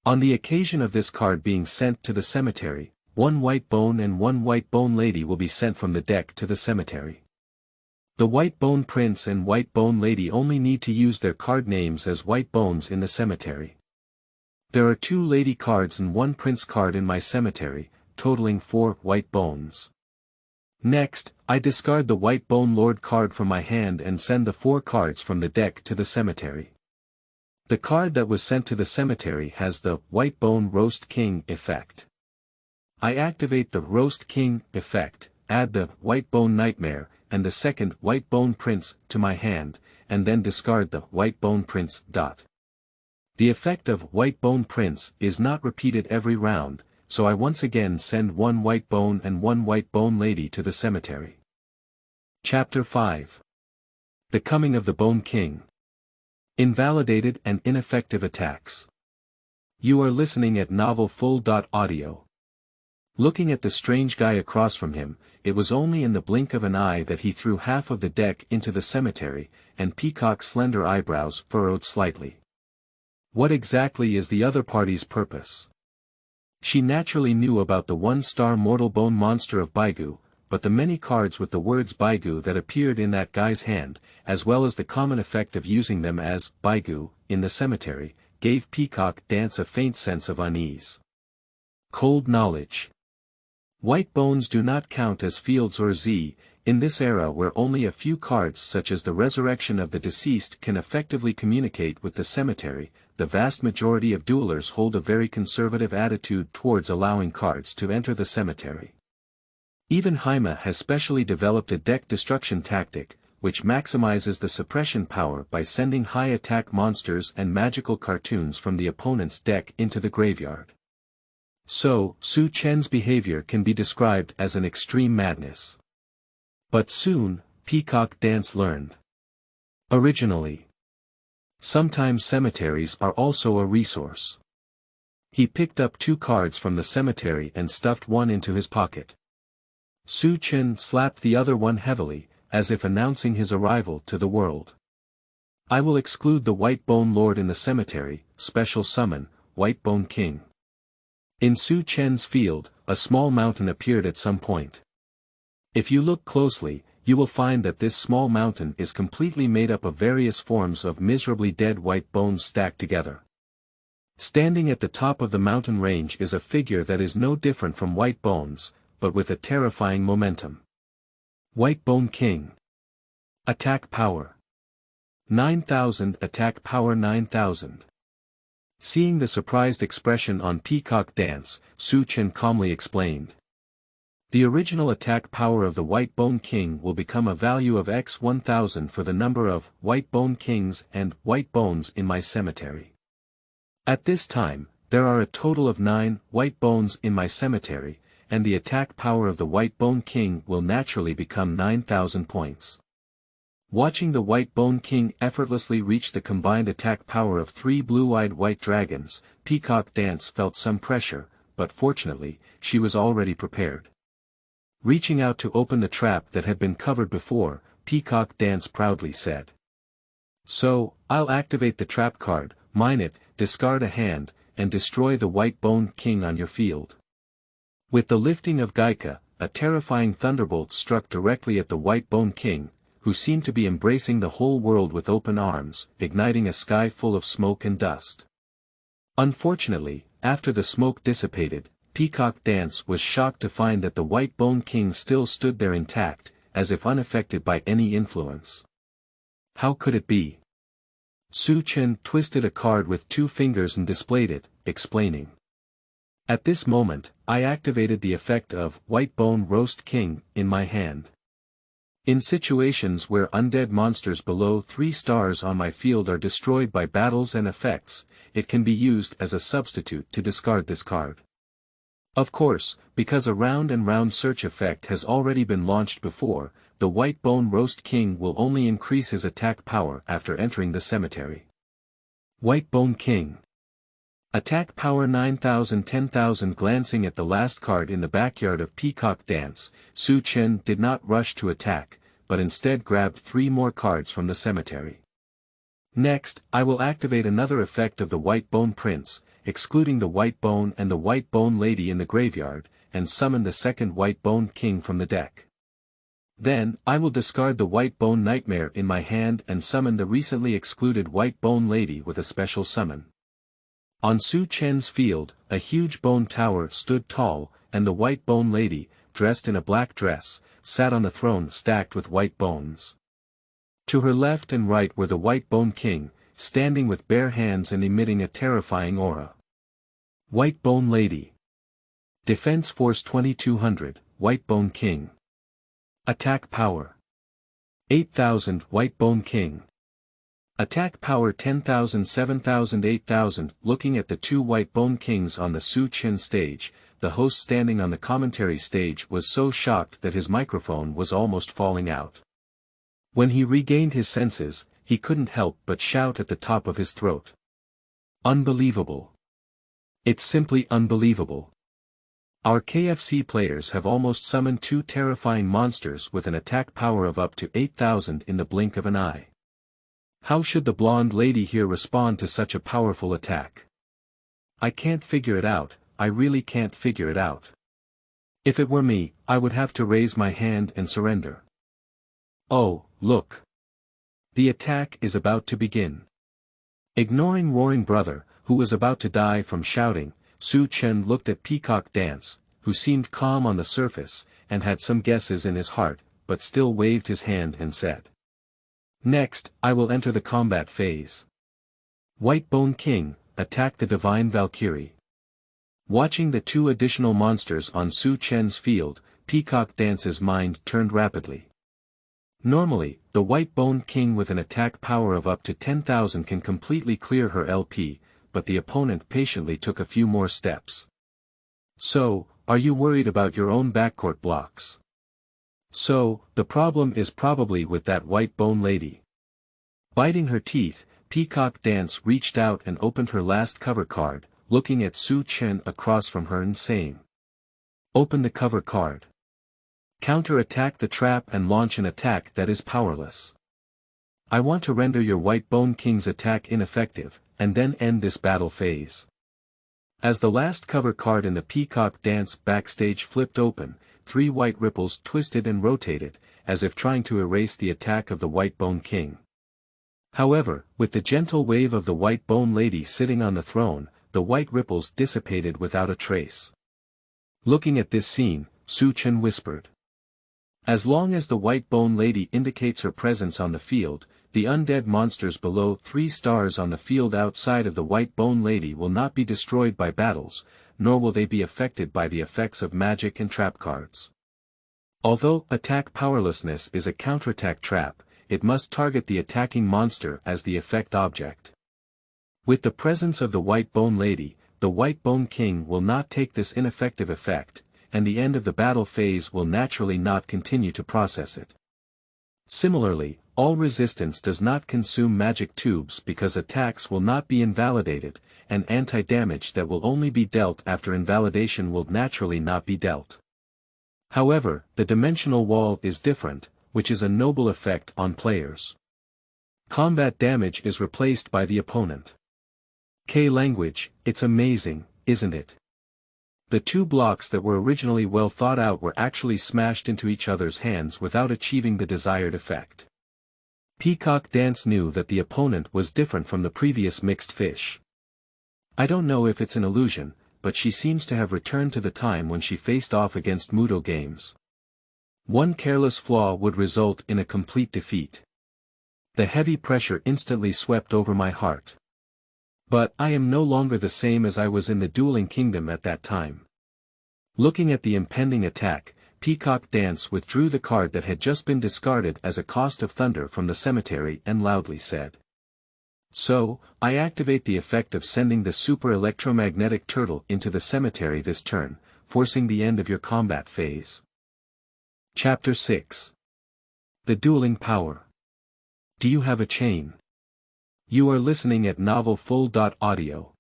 On the occasion of this card being sent to the cemetery, 1 white bone and 1 white bone lady will be sent from the deck to the cemetery. The White Bone Prince and White Bone Lady only need to use their card names as white bones in the cemetery. There are 2 lady cards and 1 prince card in my cemetery, totaling 4 white bones. Next, I discard the White Bone Lord card from my hand and send the 4 cards from the deck to the cemetery. The card that was sent to the cemetery has the White Bone Roast King effect. I activate the Roast King effect, add the White Bone Nightmare, and the second White Bone Prince to my hand, and then discard the White Bone Prince. The effect of White Bone Prince is not repeated every round, so I once again send 1 white bone and 1 white bone lady to the cemetery. Chapter 5. The Coming of the Bone King. Invalidated and ineffective attacks. You are listening at novelfull.audio. Looking at the strange guy across from him, it was only in the blink of an eye that he threw half of the deck into the cemetery, and Peacock's slender eyebrows furrowed slightly. What exactly is the other party's purpose? She naturally knew about the 1-star mortal bone monster of Baigu, but the many cards with the words Baigu that appeared in that guy's hand, as well as the common effect of using them as Baigu in the cemetery, gave Peacock Dance a faint sense of unease. Cold knowledge. White bones do not count as fields or Z, in this era where only a few cards such as the resurrection of the deceased can effectively communicate with the cemetery. The vast majority of duelers hold a very conservative attitude towards allowing cards to enter the cemetery. Even Jaime has specially developed a deck destruction tactic, which maximizes the suppression power by sending high-attack monsters and magical cartoons from the opponent's deck into the graveyard. So, Su Chen's behavior can be described as an extreme madness. But soon, Peacock Dance learned. Originally, sometimes cemeteries are also a resource. He picked up 2 cards from the cemetery and stuffed one into his pocket. Su Chen slapped the other one heavily, as if announcing his arrival to the world. I will exclude the White Bone Lord in the cemetery, special summon, White Bone King. In Su Chen's field, a small mountain appeared at some point. If you look closely, you will find that this small mountain is completely made up of various forms of miserably dead white bones stacked together. Standing at the top of the mountain range is a figure that is no different from white bones, but with a terrifying momentum. White Bone King. Attack power 9,000. Attack power 9,000. Seeing the surprised expression on Peacock Dance, Su Chen calmly explained. The original attack power of the White Bone King will become a value of x 1000 for the number of White Bone Kings and White Bones in my cemetery. At this time, there are a total of 9 white bones in my cemetery, and the attack power of the White Bone King will naturally become 9,000 points. Watching the White Bone King effortlessly reach the combined attack power of 3 blue-eyed white dragons, Peacock Dance felt some pressure, but fortunately, she was already prepared. Reaching out to open the trap that had been covered before, Peacock Dance proudly said. So, I'll activate the trap card, mine it, discard a hand, and destroy the White Bone King on your field. With the lifting of Gaika, a terrifying thunderbolt struck directly at the White Bone King, who seemed to be embracing the whole world with open arms, igniting a sky full of smoke and dust. Unfortunately, after the smoke dissipated, Peacock Dance was shocked to find that the White Bone King still stood there intact, as if unaffected by any influence. How could it be? Su Chen twisted a card with 2 fingers and displayed it, explaining. At this moment, I activated the effect of White Bone Roast King in my hand. In situations where undead monsters below 3 stars on my field are destroyed by battles and effects, it can be used as a substitute to discard this card. Of course, because a round and round search effect has already been launched before, the White Bone Roast King will only increase his attack power after entering the cemetery. White Bone King. Attack power 9,000-10,000. Glancing at the last card in the backyard of Peacock Dance, Su Chen did not rush to attack, but instead grabbed 3 more cards from the cemetery. Next, I will activate another effect of the White Bone Prince, excluding the White Bone and the White Bone Lady in the graveyard, and summon the second White Bone King from the deck. Then, I will discard the White Bone Nightmare in my hand and summon the recently excluded White Bone Lady with a special summon. On Su Chen's field, a huge bone tower stood tall, and the White Bone Lady, dressed in a black dress, sat on the throne stacked with white bones. To her left and right were the White Bone King, standing with bare hands and emitting a terrifying aura. White Bone Lady. Defense Force 2200, White Bone King. Attack Power 8,000. White Bone King. Attack power 10,000, 7,000, 8,000. Looking at the 2 White Bone Kings on the Su Chen stage, the host standing on the commentary stage was so shocked that his microphone was almost falling out. When he regained his senses, he couldn't help but shout at the top of his throat. Unbelievable. It's simply unbelievable. Our KFC players have almost summoned 2 terrifying monsters with an attack power of up to 8,000 in the blink of an eye. How should the blonde lady here respond to such a powerful attack? I can't figure it out, I really can't figure it out. If it were me, I would have to raise my hand and surrender. Oh, look. The attack is about to begin. Ignoring Roaring Brother, who was about to die from shouting, Su Chen looked at Peacock Dance, who seemed calm on the surface, and had some guesses in his heart, but still waved his hand and said. Next, I will enter the combat phase. White Bone King, attack the Divine Valkyrie. Watching the 2 additional monsters on Su Chen's field, Peacock Dance's mind turned rapidly. Normally, the White Bone King with an attack power of up to 10,000 can completely clear her LP, but the opponent patiently took a few more steps. So, are you worried about your own backcourt blocks? So, the problem is probably with that White Bone Lady. Biting her teeth, Peacock Dance reached out and opened her last cover card, looking at Su Chen across from her and saying. Open the cover card. Counter-attack the trap and launch an attack that is powerless. I want to render your White Bone King's attack ineffective, and then end this battle phase. As the last cover card in the Peacock Dance backstage flipped open, 3 white ripples twisted and rotated, as if trying to erase the attack of the White Bone King. However, with the gentle wave of the White Bone Lady sitting on the throne, the white ripples dissipated without a trace. Looking at this scene, Su Chen whispered. As long as the White Bone Lady indicates her presence on the field, the undead monsters below 3 stars on the field outside of the White Bone Lady will not be destroyed by battles, nor will they be affected by the effects of magic and trap cards. Although attack powerlessness is a counterattack trap, it must target the attacking monster as the effect object. With the presence of the White Bone Lady, the White Bone King will not take this ineffective effect, and the end of the battle phase will naturally not continue to process it. Similarly, all resistance does not consume magic tubes because attacks will not be invalidated, and anti-damage that will only be dealt after invalidation will naturally not be dealt. However, the dimensional wall is different, which is a noble effect on players. Combat damage is replaced by the opponent. Language, it's amazing, isn't it? The two blocks that were originally well thought out were actually smashed into each other's hands without achieving the desired effect. Peacock Dance knew that the opponent was different from the previous mixed fish. I don't know if it's an illusion, but she seems to have returned to the time when she faced off against Mudo games. One careless flaw would result in a complete defeat. The heavy pressure instantly swept over my heart. But I am no longer the same as I was in the Dueling Kingdom at that time. Looking at the impending attack, Peacock Dance withdrew the card that had just been discarded as a cost of thunder from the cemetery and loudly said. So, I activate the effect of sending the super electromagnetic turtle into the cemetery this turn, forcing the end of your combat phase. Chapter 6. The Dueling Power. Do you have a chain? You are listening at novelfull.audio.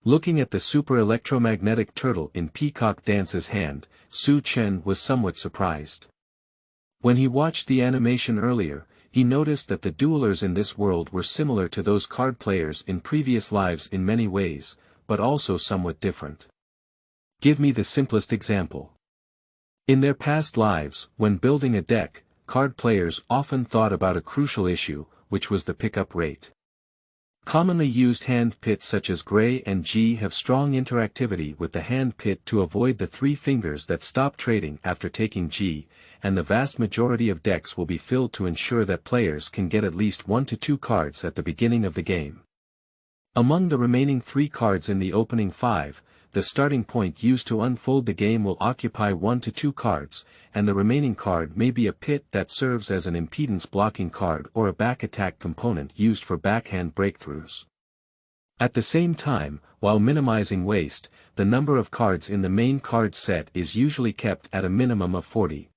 Looking at the super electromagnetic turtle in Peacock Dance's hand, Su Chen was somewhat surprised. When he watched the animation earlier, he noticed that the duelers in this world were similar to those card players in previous lives in many ways, but also somewhat different. Give me the simplest example. In their past lives, when building a deck, card players often thought about a crucial issue, which was the pickup rate. Commonly used hand pits such as Gray and G have strong interactivity with the hand pit to avoid the three fingers that stop trading after taking G, and the vast majority of decks will be filled to ensure that players can get at least 1 to 2 cards at the beginning of the game. Among the remaining 3 cards in the opening 5, the starting point used to unfold the game will occupy 1 to 2 cards, and the remaining card may be a pit that serves as an impedance blocking card or a back attack component used for backhand breakthroughs. At the same time, while minimizing waste, the number of cards in the main card set is usually kept at a minimum of 40.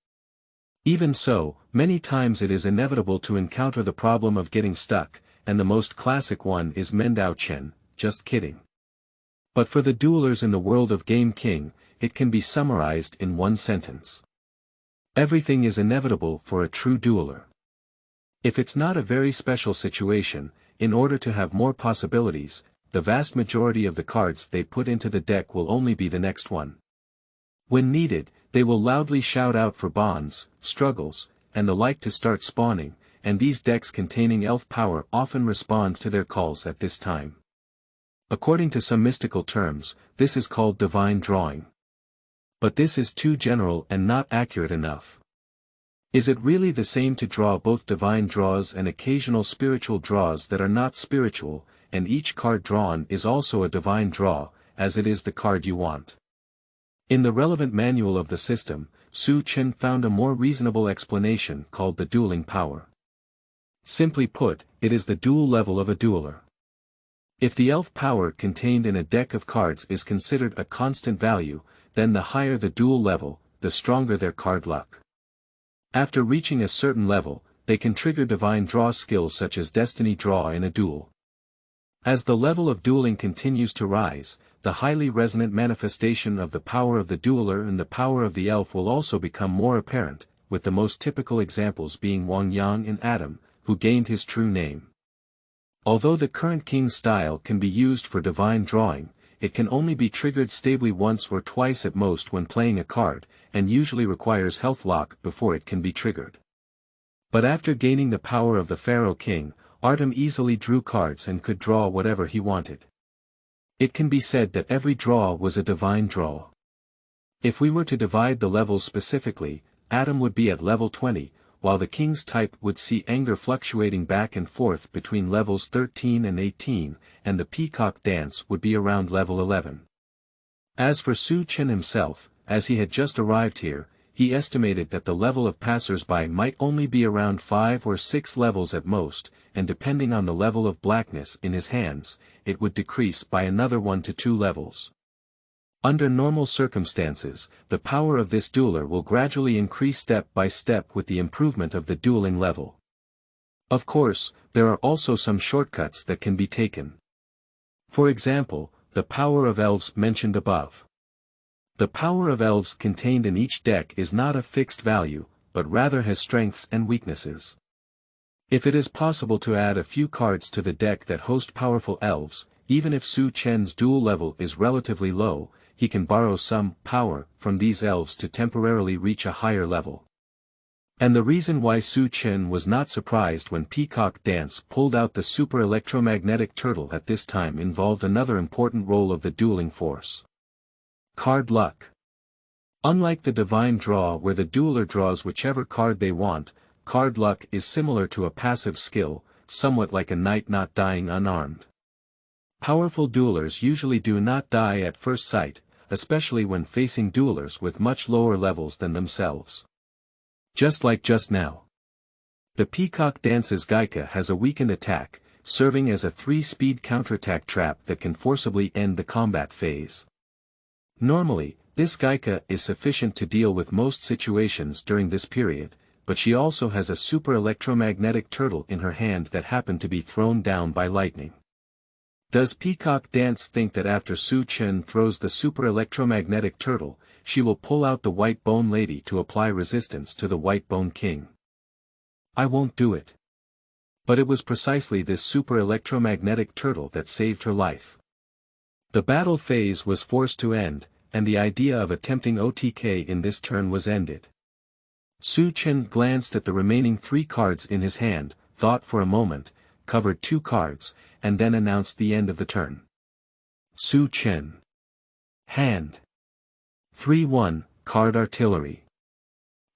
Even so, many times it is inevitable to encounter the problem of getting stuck, and the most classic one is Mendao Chen, just kidding. But for the duelers in the world of Game King, it can be summarized in one sentence. Everything is inevitable for a true dueler. If it's not a very special situation, in order to have more possibilities, the vast majority of the cards they put into the deck will only be the next one. When needed, they will loudly shout out for bonds, struggles, and the like to start spawning, and these decks containing elf power often respond to their calls at this time. According to some mystical terms, this is called divine drawing. But this is too general and not accurate enough. Is it really the same to draw both divine draws and occasional spiritual draws that are not spiritual, and each card drawn is also a divine draw, as it is the card you want? In the relevant manual of the system, Su Chen found a more reasonable explanation called the Dueling Power. Simply put, it is the duel level of a dueler. If the elf power contained in a deck of cards is considered a constant value, then the higher the duel level, the stronger their card luck. After reaching a certain level, they can trigger divine draw skills such as Destiny Draw in a duel. As the level of dueling continues to rise, the highly resonant manifestation of the power of the dueler and the power of the elf will also become more apparent, with the most typical examples being Wang Yang and Adam, who gained his true name. Although the current king style can be used for divine drawing, it can only be triggered stably once or twice at most when playing a card, and usually requires health lock before it can be triggered. But after gaining the power of the Pharaoh King, Artem easily drew cards and could draw whatever he wanted. It can be said that every draw was a divine draw. If we were to divide the levels specifically, Adam would be at level 20, while the king's type would see anger fluctuating back and forth between levels 13 and 18, and the Peacock Dance would be around level 11. As for Su Chen himself, as he had just arrived here, he estimated that the level of passers-by might only be around 5 or 6 levels at most, and depending on the level of blackness in his hands, it would decrease by another 1 to 2 levels. Under normal circumstances, the power of this dueler will gradually increase step by step with the improvement of the dueling level. Of course, there are also some shortcuts that can be taken. For example, the power of elves mentioned above. The power of elves contained in each deck is not a fixed value, but rather has strengths and weaknesses. If it is possible to add a few cards to the deck that host powerful elves, even if Su Chen's duel level is relatively low, he can borrow some power from these elves to temporarily reach a higher level. And the reason why Su Chen was not surprised when Peacock Dance pulled out the super electromagnetic turtle at this time involved another important role of the dueling force. Card luck. Unlike the divine draw where the dueler draws whichever card they want, card luck is similar to a passive skill, somewhat like a knight not dying unarmed. Powerful duelers usually do not die at first sight, especially when facing duelers with much lower levels than themselves. Just like just now. The Peacock Dance's Gaika has a weakened attack, serving as a 3-speed counterattack trap that can forcibly end the combat phase. Normally, this Gaika is sufficient to deal with most situations during this period, but she also has a super electromagnetic turtle in her hand that happened to be thrown down by lightning. Does Peacock Dance think that after Su Chen throws the super electromagnetic turtle, she will pull out the White Bone Lady to apply resistance to the White Bone King? I won't do it. But it was precisely this super electromagnetic turtle that saved her life. The battle phase was forced to end, and the idea of attempting OTK in this turn was ended. Su Chen glanced at the remaining 3 cards in his hand, thought for a moment, covered 2 cards, and then announced the end of the turn. Su Chen. Hand. 3-1, card artillery.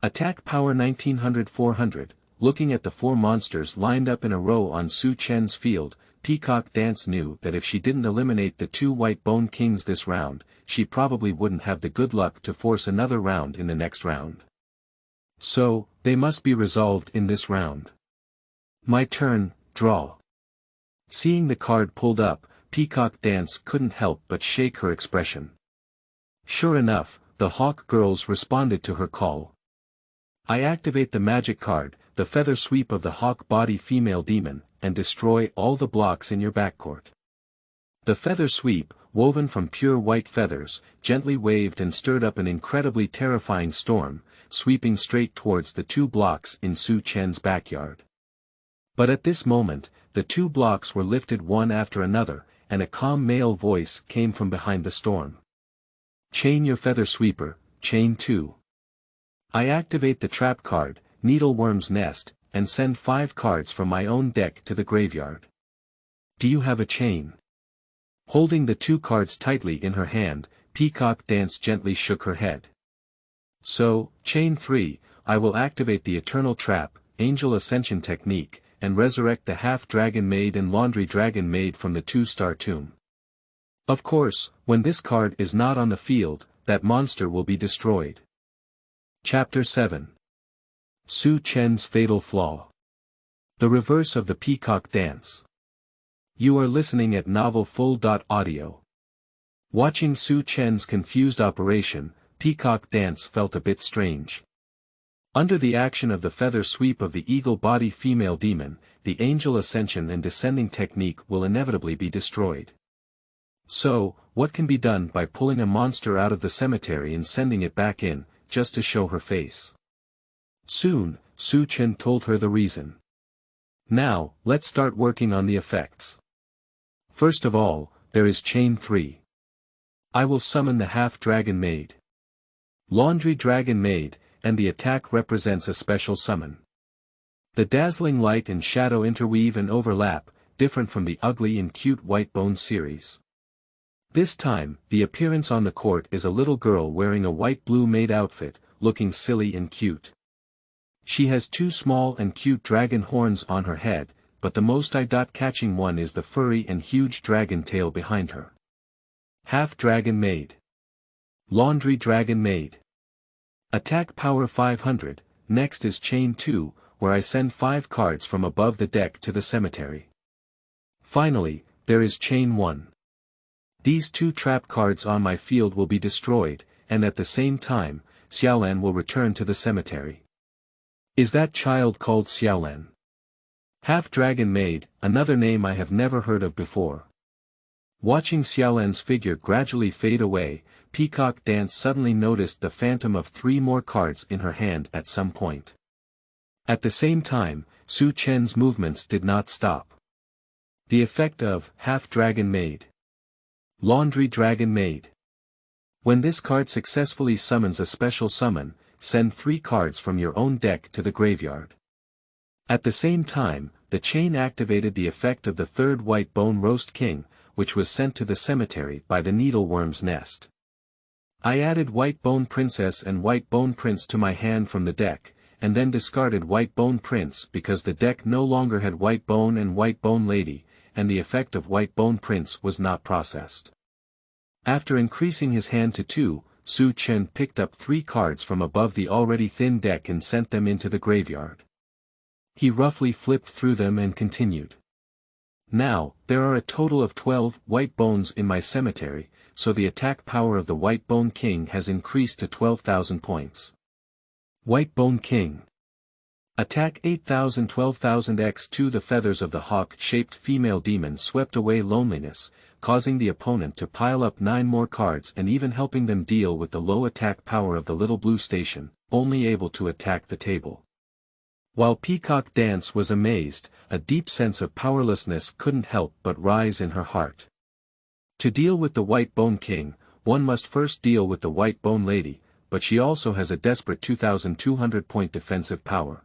Attack power 1900-400, looking at the 4 monsters lined up in a row on Su Chen's field, Peacock Dance knew that if she didn't eliminate the 2 White Bone Kings this round, she probably wouldn't have the good luck to force another round in the next round. So, they must be resolved in this round. My turn, draw. Seeing the card pulled up, Peacock Dance couldn't help but shake her expression. Sure enough, the Hawk girls responded to her call. I activate the magic card, the feather sweep of the Hawk body female demon, and destroy all the blocks in your backcourt. The feather sweep, woven from pure white feathers, gently waved and stirred up an incredibly terrifying storm, sweeping straight towards the 2 blocks in Su Chen's backyard. But at this moment, the 2 blocks were lifted one after another, and a calm male voice came from behind the storm. Chain your feather sweeper, chain 2. I activate the trap card, Needleworm's Nest, and send 5 cards from my own deck to the graveyard. Do you have a chain? Holding the 2 cards tightly in her hand, Peacock Dance gently shook her head. So, chain 3, I will activate the Eternal Trap, Angel Ascension technique, and resurrect the Half-Dragon Maid and Laundry Dragon Maid from the 2-star tomb. Of course, when this card is not on the field, that monster will be destroyed. Chapter 7. Su Chen's Fatal Flaw. The reverse of the Peacock Dance. You are listening at novelfull.audio. Watching Su Chen's confused operation, Peacock Dance felt a bit strange. Under the action of the feather sweep of the eagle body female demon, the angel ascension and descending technique will inevitably be destroyed. So, what can be done by pulling a monster out of the cemetery and sending it back in, just to show her face? Soon, Su Chen told her the reason. Now, let's start working on the effects. First of all, there is chain 3. I will summon the Half-Dragon Maid. Laundry Dragon Maid, and the attack represents a special summon. The dazzling light and shadow interweave and overlap, different from the ugly and cute White Bone series. This time, the appearance on the court is a little girl wearing a white-blue maid outfit, looking silly and cute. She has 2 small and cute dragon horns on her head, but the most eye-catching one is the furry and huge dragon tail behind her. Half-Dragon Maid. Laundry Dragon Maid. Attack power 500, next is chain 2, where I send 5 cards from above the deck to the cemetery. Finally, there is chain 1. These 2 trap cards on my field will be destroyed, and at the same time, Xiaolan will return to the cemetery. Is that child called Xiaolan? Half-dragon maid, another name I have never heard of before. Watching Xiaolan's figure gradually fade away, Peacock Dance suddenly noticed the phantom of 3 more cards in her hand at some point. At the same time, Su Chen's movements did not stop. The effect of Half-Dragon Maid. Laundry Dragon Maid. When this card successfully summons a special summon, send 3 cards from your own deck to the graveyard. At the same time, the chain activated the effect of the 3rd White Bone Roast King, which was sent to the cemetery by the Needleworm's Nest. I added White Bone Princess and White Bone Prince to my hand from the deck, and then discarded White Bone Prince because the deck no longer had White Bone and White Bone Lady, and the effect of White Bone Prince was not processed. After increasing his hand to 2, Su Chen picked up 3 cards from above the already thin deck and sent them into the graveyard. He roughly flipped through them and continued. Now, there are a total of 12 white bones in my cemetery, so the attack power of the White Bone King has increased to 12,000 points. White Bone King. Attack 8,000 12,000 x2. The feathers of the hawk-shaped female demon swept away loneliness, causing the opponent to pile up 9 more cards and even helping them deal with the low attack power of the little blue station, only able to attack the table. While Peacock Dance was amazed, a deep sense of powerlessness couldn't help but rise in her heart. To deal with the White Bone King, one must first deal with the White Bone Lady, but she also has a desperate 2,200 point defensive power.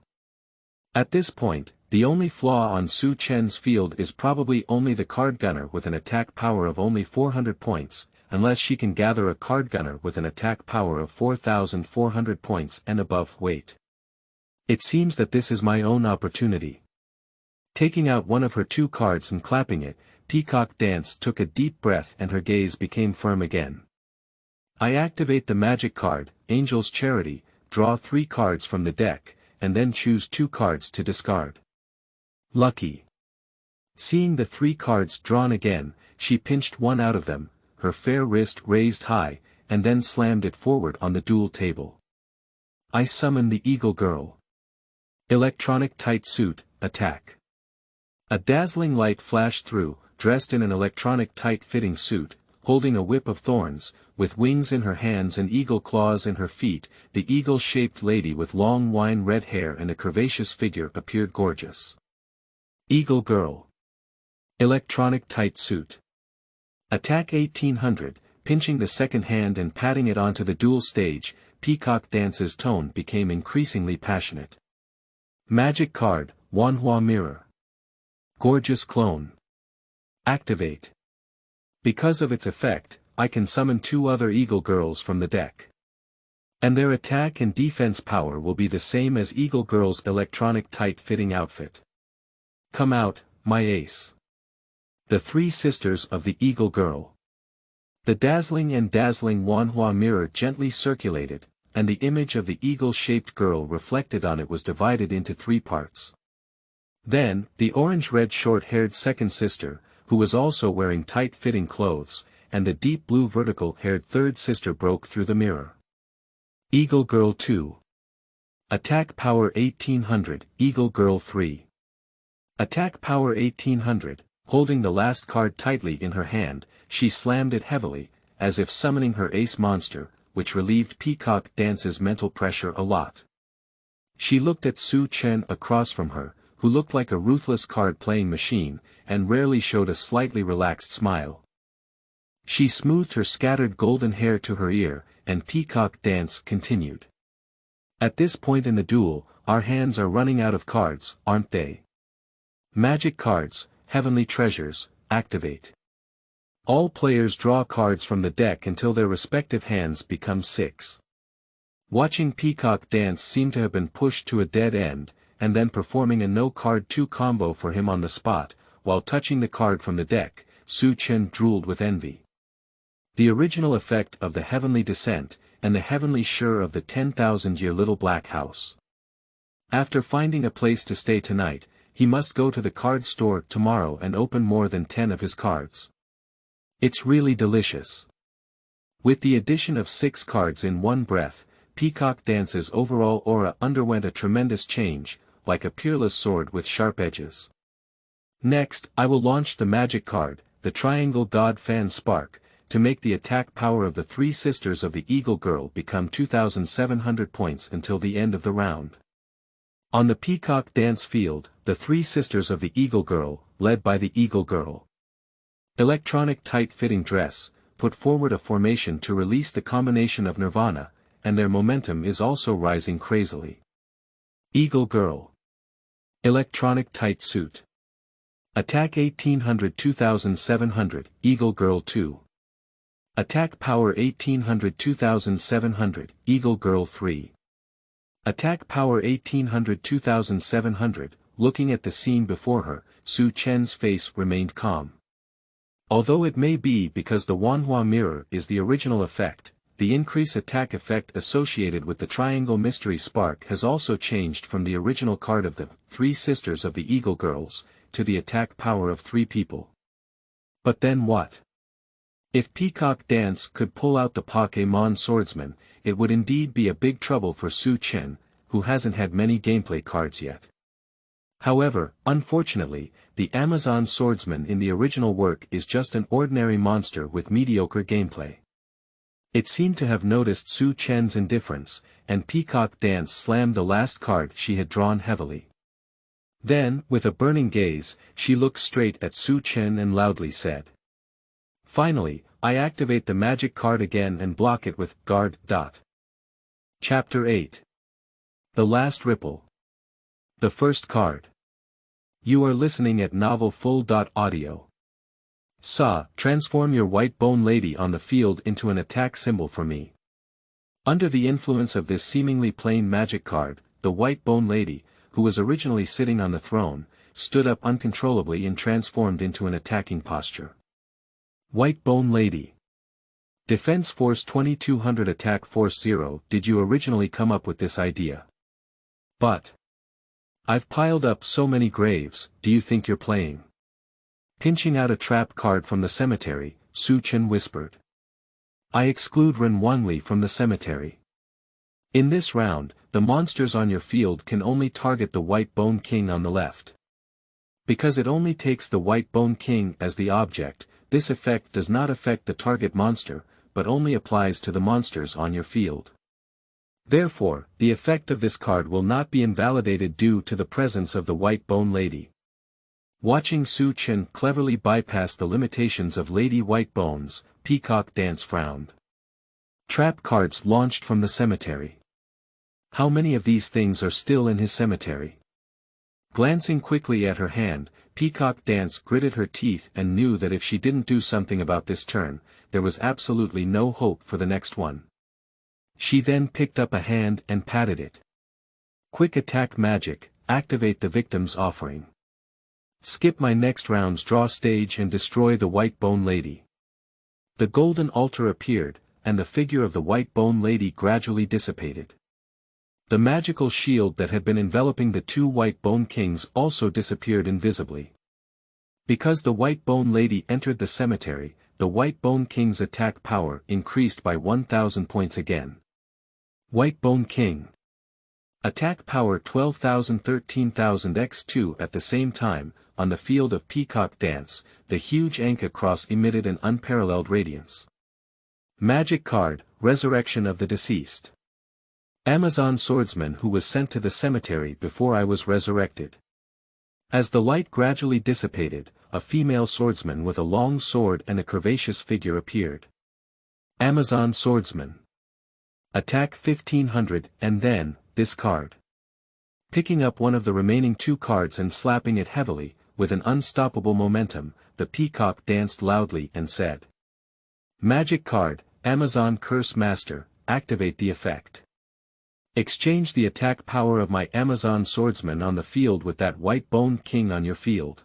At this point, the only flaw on Su Chen's field is probably only the card gunner with an attack power of only 400 points, unless she can gather a card gunner with an attack power of 4,400 points and above. Wait. It seems that this is my own opportunity. Taking out one of her 2 cards and clapping it, Peacock Dance took a deep breath and her gaze became firm again. I activate the magic card, Angel's Charity, draw 3 cards from the deck, and then choose 2 cards to discard. Lucky. Seeing the 3 cards drawn again, she pinched one out of them, her fair wrist raised high, and then slammed it forward on the duel table. I summon the Eagle Girl. Electronic Tight Suit, attack. A dazzling light flashed through, dressed in an electronic tight-fitting suit, holding a whip of thorns, with wings in her hands and eagle claws in her feet, the eagle-shaped lady with long wine-red hair and a curvaceous figure appeared gorgeous. Eagle Girl. Electronic Tight Suit. Attack 1800, pinching the second hand and patting it onto the duel stage, Peacock Dance's tone became increasingly passionate. Magic card, Wanhua Mirror. Gorgeous Clone. Activate. Because of its effect, I can summon 2 other Eagle Girls from the deck. And their attack and defense power will be the same as Eagle Girl's electronic tight-fitting outfit. Come out, my ace. The 3 sisters of the Eagle Girl. The dazzling Wanhua mirror gently circulated, and the image of the eagle-shaped girl reflected on it was divided into 3 parts. Then, the orange-red short-haired second sister, who was also wearing tight-fitting clothes, and the deep blue vertical-haired third sister broke through the mirror. Eagle Girl 2. Attack power 1800, Eagle Girl 3. Attack power 1800, holding the last card tightly in her hand, she slammed it heavily, as if summoning her ace monster, which relieved Peacock Dance's mental pressure a lot. She looked at Su Chen across from her, who looked like a ruthless card-playing machine, and rarely showed a slightly relaxed smile. She smoothed her scattered golden hair to her ear, and Peacock Dance continued. At this point in the duel, our hands are running out of cards, aren't they? Magic cards, Heavenly Treasures, activate. All players draw cards from the deck until their respective hands become 6. Watching Peacock Dance seem to have been pushed to a dead end, and then performing a no-card 2 combo for him on the spot, while touching the card from the deck, Su Chen drooled with envy. The original effect of the Heavenly Descent, and the Heavenly Sure of the 10,000-year Little Black House. After finding a place to stay tonight, he must go to the card store tomorrow and open more than 10 of his cards. It's really delicious. With the addition of 6 cards in one breath, Peacock Dance's overall aura underwent a tremendous change, like a peerless sword with sharp edges. Next, I will launch the magic card, the Triangle God Fan Spark, to make the attack power of the three sisters of the Eagle Girl become 2,700 points until the end of the round. On the Peacock Dance field, the three sisters of the Eagle Girl, led by the Eagle Girl. Electronic tight-fitting dress, put forward a formation to release the combination of Nirvana, and their momentum is also rising crazily. Eagle Girl. Electronic tight suit. Attack 1800-2700, Eagle Girl 2. Attack power 1800-2700, Eagle Girl 3. Attack power 1800-2700, looking at the scene before her, Su Chen's face remained calm. Although it may be because the Wanhua mirror is the original effect, the increase attack effect associated with the Triangle Mystery Spark has also changed from the original card of the Three Sisters of the Eagle Girls, to the attack power of 3 people. But then what? If Peacock Dance could pull out the Pokémon Swordsman, it would indeed be a big trouble for Su Chen, who hasn't had many gameplay cards yet. However, unfortunately, the Amazon Swordsman in the original work is just an ordinary monster with mediocre gameplay. It seemed to have noticed Su Chen's indifference, and Peacock Dance slammed the last card she had drawn heavily. Then, with a burning gaze, she looked straight at Su Chen and loudly said. Finally, I activate the magic card again and block it with guard. Chapter 8. The Last Ripple. The first card. You are listening at novelfull.audio. Sa, transform your white bone lady on the field into an attack symbol for me. Under the influence of this seemingly plain magic card, the white bone lady, who was originally sitting on the throne, stood up uncontrollably and transformed into an attacking posture. White bone lady. Defense force 2200, attack force 0. Did you originally come up with this idea? But I've piled up so many graves, do you think you're playing? Pinching out a trap card from the cemetery, Su Chen whispered. I exclude Ren Wanli from the cemetery. In this round, the monsters on your field can only target the White Bone King on the left. Because it only takes the White Bone King as the object, this effect does not affect the target monster, but only applies to the monsters on your field. Therefore, the effect of this card will not be invalidated due to the presence of the White Bone Lady. Watching Su Chen cleverly bypass the limitations of Lady White Bones, Peacock Dance frowned. Trap cards launched from the cemetery. How many of these things are still in his cemetery? Glancing quickly at her hand, Peacock Dance gritted her teeth and knew that if she didn't do something about this turn, there was absolutely no hope for the next one. She then picked up a hand and patted it. Quick attack magic, activate the victim's offering. Skip my next round's draw stage and destroy the White Bone Lady. The golden altar appeared, and the figure of the White Bone Lady gradually dissipated. The magical shield that had been enveloping the 2 White Bone Kings also disappeared invisibly. Because the White Bone Lady entered the cemetery, the White Bone King's attack power increased by 1,000 points again. White Bone King. Attack power 12,000 13,000 x2 at the same time, on the field of Peacock Dance, the huge Anka cross emitted an unparalleled radiance. Magic card, Resurrection of the Deceased. Amazon swordsman who was sent to the cemetery before I was resurrected. As the light gradually dissipated, a female swordsman with a long sword and a curvaceous figure appeared. Amazon swordsman. Attack 1500, and then, this card. Picking up one of the remaining 2 cards and slapping it heavily, with an unstoppable momentum, the peacock danced loudly and said. Magic card, Amazon Curse Master, activate the effect. Exchange the attack power of my Amazon swordsman on the field with that White Bone King on your field.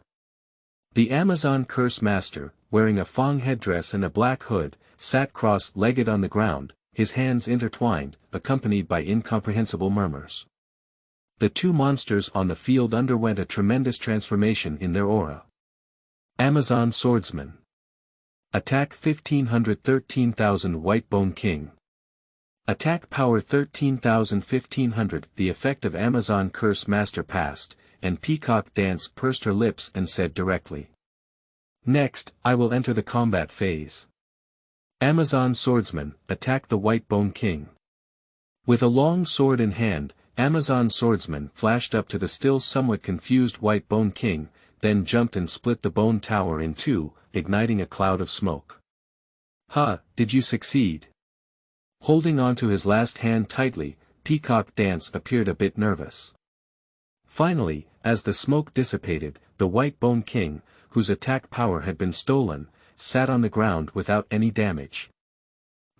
The Amazon Curse Master, wearing a Fong headdress and a black hood, sat cross-legged on the ground, his hands intertwined, accompanied by incomprehensible murmurs. The 2 monsters on the field underwent a tremendous transformation in their aura. Amazon Swordsman. Attack 1500 13,000 White Bone King. Attack power 13,000-1500. The effect of Amazon Curse Master passed, and Peacock Dance pursed her lips and said directly. Next, I will enter the combat phase. Amazon Swordsman, attack the White Bone King. With a long sword in hand, Amazon Swordsman flashed up to the still somewhat confused White Bone King, then jumped and split the bone tower in two, igniting a cloud of smoke. Did you succeed? Holding on to his last hand tightly, Peacock Dance appeared a bit nervous. Finally, as the smoke dissipated, the White Bone King, whose attack power had been stolen, sat on the ground without any damage.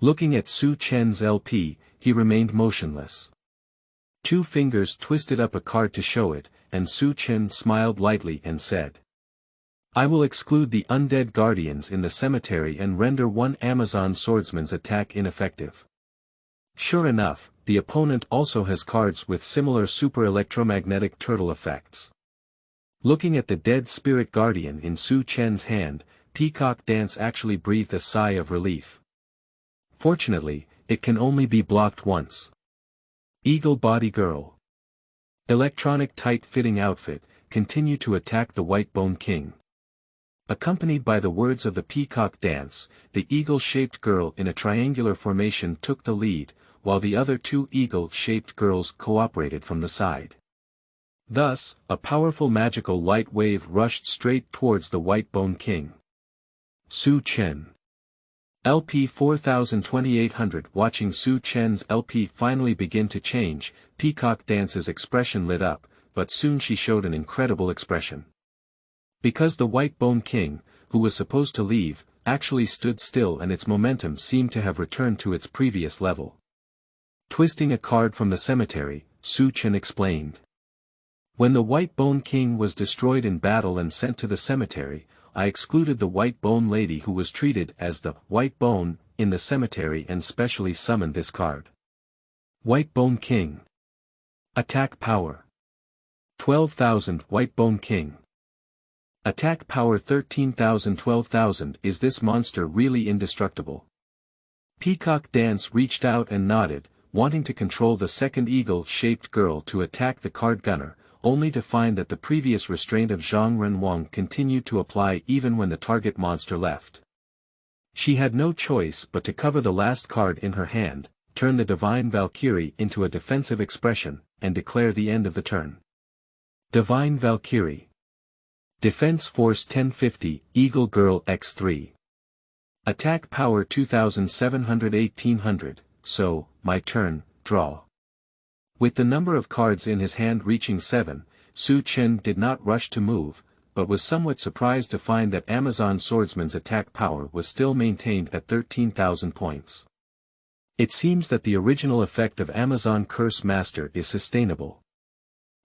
Looking at Su Chen's LP, he remained motionless. Two fingers twisted up a card to show it, and Su Chen smiled lightly and said, I will exclude the undead guardians in the cemetery and render one Amazon Swordsman's attack ineffective. Sure enough, the opponent also has cards with similar super electromagnetic turtle effects. Looking at the dead spirit guardian in Su Chen's hand, Peacock Dance actually breathed a sigh of relief. Fortunately, it can only be blocked once. Eagle Body Girl. Electronic tight-fitting outfit, continue to attack the White Bone King. Accompanied by the words of the Peacock Dance, the eagle-shaped girl in a triangular formation took the lead, while the other two eagle-shaped girls cooperated from the side. Thus, a powerful magical light wave rushed straight towards the White Bone King. Su Chen. LP 4000-2800. Watching Su Chen's LP finally begin to change, Peacock Dance's expression lit up, but soon she showed an incredible expression. Because the White Bone King, who was supposed to leave, actually stood still and its momentum seemed to have returned to its previous level. Twisting a card from the cemetery, Su Chen explained. When the White Bone King was destroyed in battle and sent to the cemetery, I excluded the White Bone Lady who was treated as the White Bone in the cemetery and specially summoned this card. White Bone King. Attack power 12,000. White Bone King. Attack power 13,000-12,000. Is this monster really indestructible? Peacock Dance reached out and nodded, wanting to control the second eagle-shaped girl to attack the card gunner, only to find that the previous restraint of Zhang Renwang continued to apply even when the target monster left. She had no choice but to cover the last card in her hand, turn the Divine Valkyrie into a defensive expression, and declare the end of the turn. Divine Valkyrie. Defense Force 1050, Eagle Girl x3. Attack power 2700-1800, so, my turn, draw. With the number of cards in his hand reaching 7, Su Chen did not rush to move, but was somewhat surprised to find that Amazon Swordsman's attack power was still maintained at 13,000 points. It seems that the original effect of Amazon Curse Master is sustainable.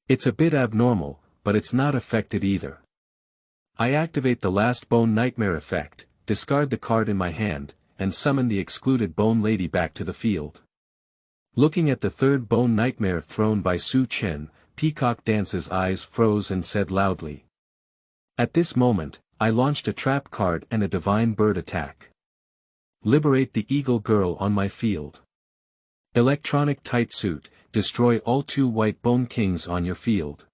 It's a bit abnormal, but it's not affected either. I activate the Last Bone Nightmare effect, discard the card in my hand, and summon the excluded Bone Lady back to the field. Looking at the third Bone Nightmare thrown by Su Chen, Peacock Dance's eyes froze and said loudly. At this moment, I launched a trap card and a Divine Bird attack. Liberate the Eagle Girl on my field. Electronic Tight Suit, destroy all 2 White Bone Kings on your field.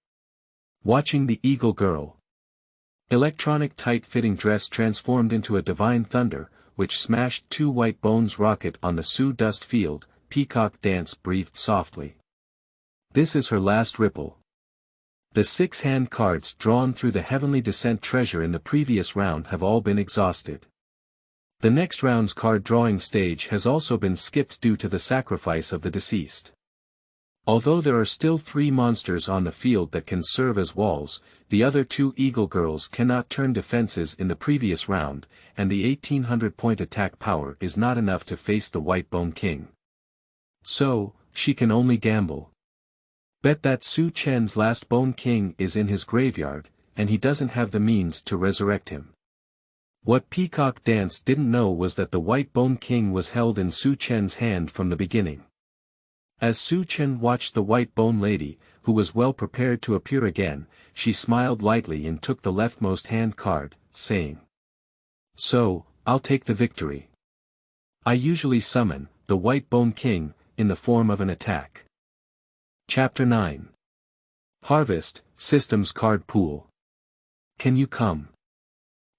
Watching the Eagle Girl. Electronic tight-fitting dress transformed into a Divine Thunder, which smashed 2 White Bones rocket on the Su Dust field. Peacock Dance breathed softly. This is her last ripple. The 6 hand cards drawn through the Heavenly Descent treasure in the previous round have all been exhausted. The next round's card drawing stage has also been skipped due to the sacrifice of the deceased. Although there are still 3 monsters on the field that can serve as walls, the other 2 Eagle Girls cannot turn defenses in the previous round, and the 1800-point attack power is not enough to face the White Bone King. So, she can only gamble. Bet that Su Chen's last Bone King is in his graveyard, and he doesn't have the means to resurrect him. What Peacock Dance didn't know was that the White Bone King was held in Su Chen's hand from the beginning. As Su Chen watched the White Bone Lady, who was well prepared to appear again, she smiled lightly and took the leftmost hand card, saying, "So, I'll take the victory. I usually summon, the White Bone King, in the form of an attack. Chapter 9. Harvest, Systems Card Pool. Can you come?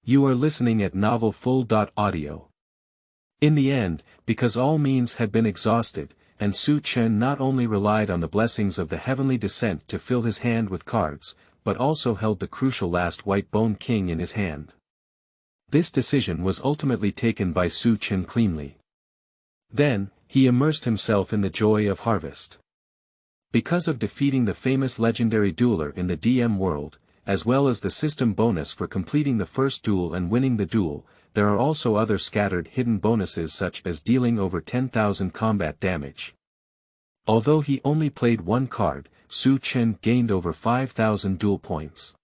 You are listening at novelfull.audio. In the end, because all means had been exhausted, and Su Chen not only relied on the blessings of the heavenly descent to fill his hand with cards, but also held the crucial last White Bone King in his hand. This decision was ultimately taken by Su Chen cleanly. Then, he immersed himself in the joy of harvest. Because of defeating the famous legendary dueler in the DM world, as well as the system bonus for completing the first duel and winning the duel, there are also other scattered hidden bonuses such as dealing over 10,000 combat damage. Although he only played one card, Su Chen gained over 5,000 duel points.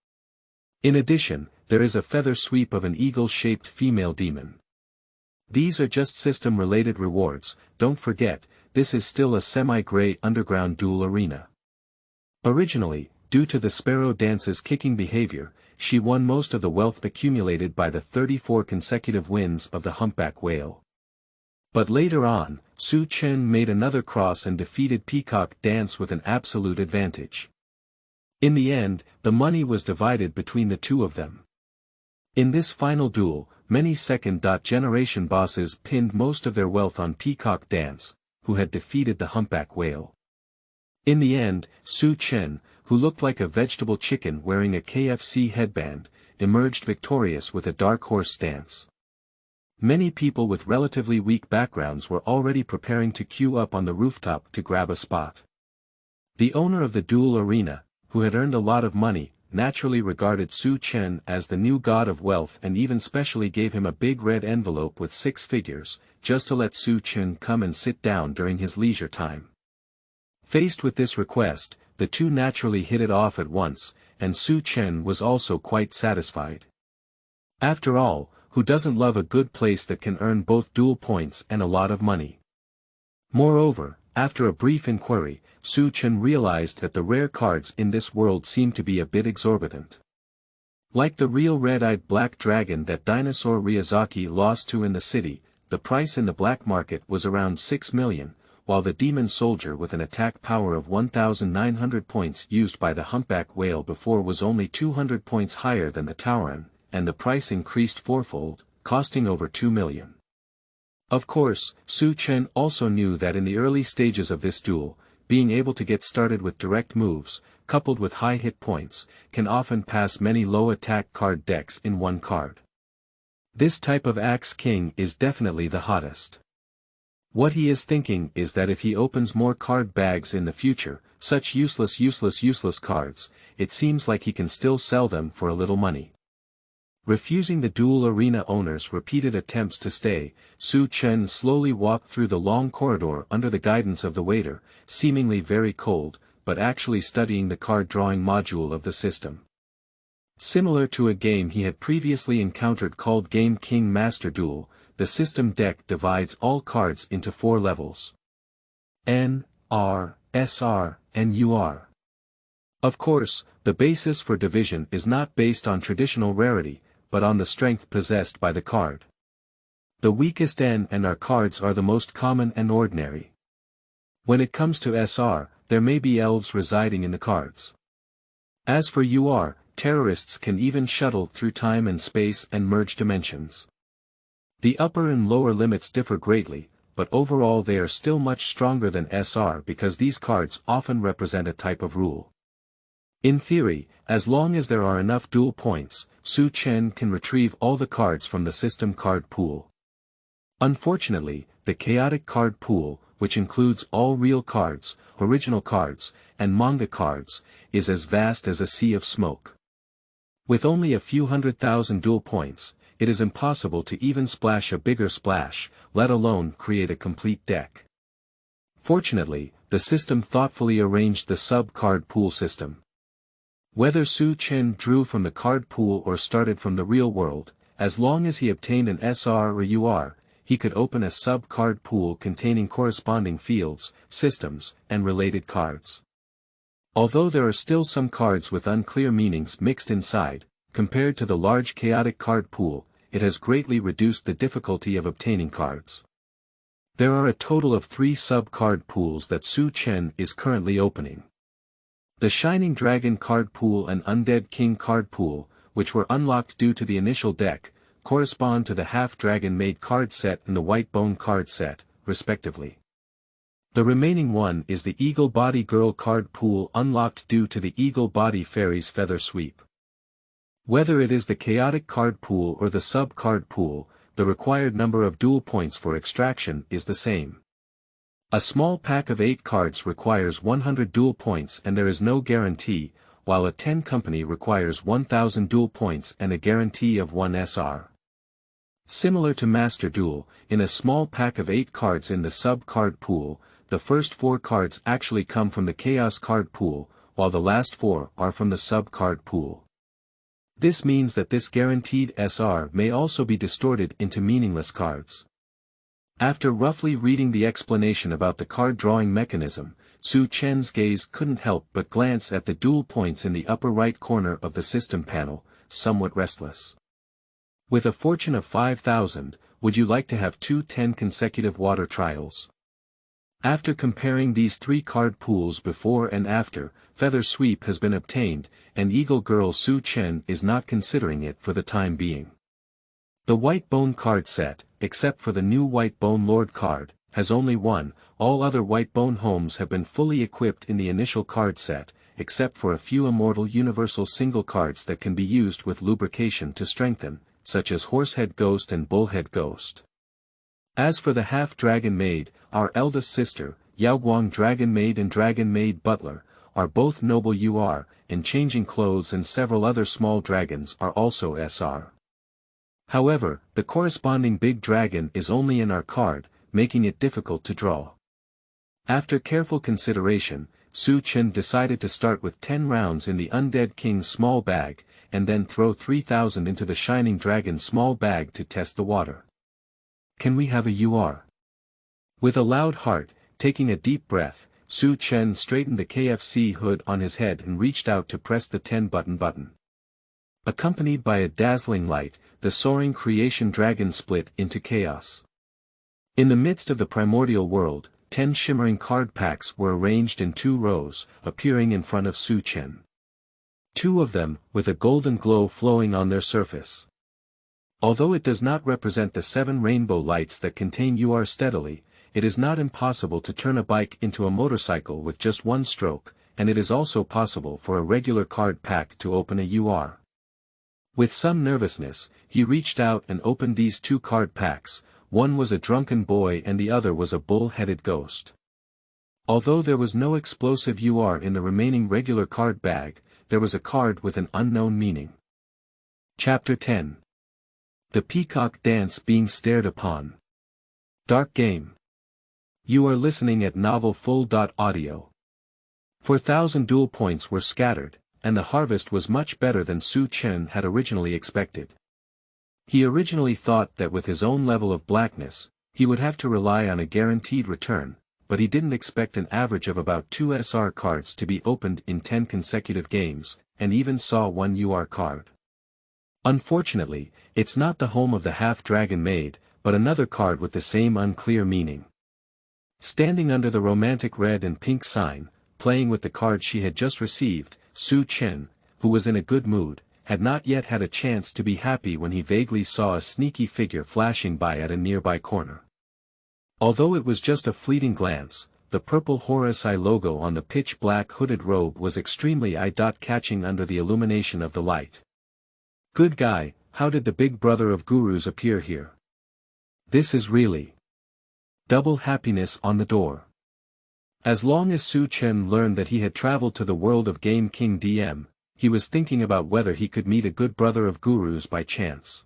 In addition, there is a feather sweep of an eagle-shaped female demon. These are just system-related rewards, don't forget, this is still a semi-gray underground duel arena. Originally, due to the Sparrow Dance's kicking behavior, she won most of the wealth accumulated by the 34 consecutive wins of the Humpback Whale. But later on, Su Chen made another cross and defeated Peacock Dance with an absolute advantage. In the end, the money was divided between the two of them. In this final duel, many second-generation bosses pinned most of their wealth on Peacock Dance, who had defeated the Humpback Whale. In the end, Su Chen, who looked like a vegetable chicken wearing a KFC headband, emerged victorious with a dark horse stance. Many people with relatively weak backgrounds were already preparing to queue up on the rooftop to grab a spot. The owner of the duel arena, who had earned a lot of money, naturally regarded Su Chen as the new god of wealth and even specially gave him a big red envelope with 6 figures, just to let Su Chen come and sit down during his leisure time. Faced with this request, the two naturally hit it off at once, and Su Chen was also quite satisfied. After all, who doesn't love a good place that can earn both duel points and a lot of money? Moreover, after a brief inquiry, Su Chen realized that the rare cards in this world seemed to be a bit exorbitant. Like the real red-eyed black dragon that Dinosaur Ryazaki lost to in the city, the price in the black market was around 6 million, while the demon soldier with an attack power of 1,900 points used by the Humpback Whale before was only 200 points higher than the Tauren, and the price increased fourfold, costing over 2 million. Of course, Su Chen also knew that in the early stages of this duel, being able to get started with direct moves, coupled with high hit points, can often pass many low attack card decks in one card. This type of Axe King is definitely the hottest. What he is thinking is that if he opens more card bags in the future, such useless cards, it seems like he can still sell them for a little money. Refusing the duel arena owner's repeated attempts to stay, Su Chen slowly walked through the long corridor under the guidance of the waiter, seemingly very cold, but actually studying the card drawing module of the system. Similar to a game he had previously encountered called Game King Master Duel, the system deck divides all cards into 4 levels. N, R, SR, and UR. Of course, the basis for division is not based on traditional rarity, but on the strength possessed by the card. The weakest N and R cards are the most common and ordinary. When it comes to SR, there may be elves residing in the cards. As for UR, terrorists can even shuttle through time and space and merge dimensions. The upper and lower limits differ greatly, but overall they are still much stronger than SR because these cards often represent a type of rule. In theory, as long as there are enough duel points, Su Chen can retrieve all the cards from the system card pool. Unfortunately, the chaotic card pool, which includes all real cards, original cards, and manga cards, is as vast as a sea of smoke. With only a few 100,000 duel points, it is impossible to even splash a bigger splash, let alone create a complete deck. Fortunately, the system thoughtfully arranged the sub-card pool system. Whether Su Chen drew from the card pool or started from the real world, as long as he obtained an SR or UR, he could open a sub-card pool containing corresponding fields, systems, and related cards. Although there are still some cards with unclear meanings mixed inside, compared to the large chaotic card pool, it has greatly reduced the difficulty of obtaining cards. There are a total of 3 sub-card pools that Su Chen is currently opening. The Shining Dragon card pool and Undead King card pool, which were unlocked due to the initial deck, correspond to the Half-Dragon Maid card set and the White Bone card set, respectively. The remaining one is the Eagle Body Girl card pool unlocked due to the Eagle Body Fairy's Feather Sweep. Whether it is the Chaotic card pool or the sub-card pool, the required number of duel points for extraction is the same. A small pack of 8 cards requires 100 duel points and there is no guarantee, while a 10 company requires 1000 duel points and a guarantee of 1 SR. Similar to Master Duel, in a small pack of 8 cards in the sub-card pool, the first 4 cards actually come from the Chaos card pool, while the last 4 are from the sub-card pool. This means that this guaranteed SR may also be distorted into meaningless cards. After roughly reading the explanation about the card drawing mechanism, Su Chen's gaze couldn't help but glance at the duel points in the upper right corner of the system panel, somewhat restless. With a fortune of 5,000, would you like to have 10 consecutive water trials? After comparing these 3 card pools before and after, Feather Sweep has been obtained, and Eagle Girl Su Chen is not considering it for the time being. The White Bone card set, except for the new White Bone Lord card, has only 1, all other White Bone homes have been fully equipped in the initial card set, except for a few immortal universal single cards that can be used with lubrication to strengthen, such as Horsehead Ghost and Bullhead Ghost. As for the Half-Dragon Maid, our eldest sister, Yaoguang Dragon Maid and Dragon Maid Butler, are both noble UR, and Changing Clothes and several other small dragons are also SR. However, the corresponding big dragon is only in our card, making it difficult to draw. After careful consideration, Su Chen decided to start with 10 rounds in the Undead King's small bag, and then throw 3,000 into the Shining Dragon's small bag to test the water. Can we have a UR? With a loud heart, taking a deep breath, Su Chen straightened the KFC hood on his head and reached out to press the 10 button. Accompanied by a dazzling light, the soaring creation dragon split into chaos. In the midst of the primordial world, 10 shimmering card packs were arranged in 2 rows, appearing in front of Su Chen. 2 of them, with a golden glow flowing on their surface. Although it does not represent the 7 rainbow lights that contain UR steadily, it is not impossible to turn a bike into a motorcycle with just 1 stroke, and it is also possible for a regular card pack to open a UR. With some nervousness, he reached out and opened these 2 card packs, one was a drunken boy and the other was a bull-headed ghost. Although there was no explosive UR in the remaining regular card bag, there was a card with an unknown meaning. Chapter 10. The Peacock Dance Being Stared Upon. Dark Game. You are listening at novelfull.audio. 4,000 duel points were scattered, and the harvest was much better than Su Chen had originally expected. He originally thought that with his own level of blackness, he would have to rely on a guaranteed return, but he didn't expect an average of about 2 SR cards to be opened in 10 consecutive games, and even saw 1 UR card. Unfortunately, it's not the home of the Half-Dragon Maid, but another card with the same unclear meaning. Standing under the romantic red and pink sign, playing with the card she had just received, Su Chen, who was in a good mood, had not yet had a chance to be happy when he vaguely saw a sneaky figure flashing by at a nearby corner. Although it was just a fleeting glance, the purple Horus Eye logo on the pitch-black hooded robe was extremely eye-catching under the illumination of the light. Good guy, how did the big brother of gurus appear here? This is really double happiness on the door. As long as Su Chen learned that he had traveled to the world of Game King DM, he was thinking about whether he could meet a good brother of gurus by chance.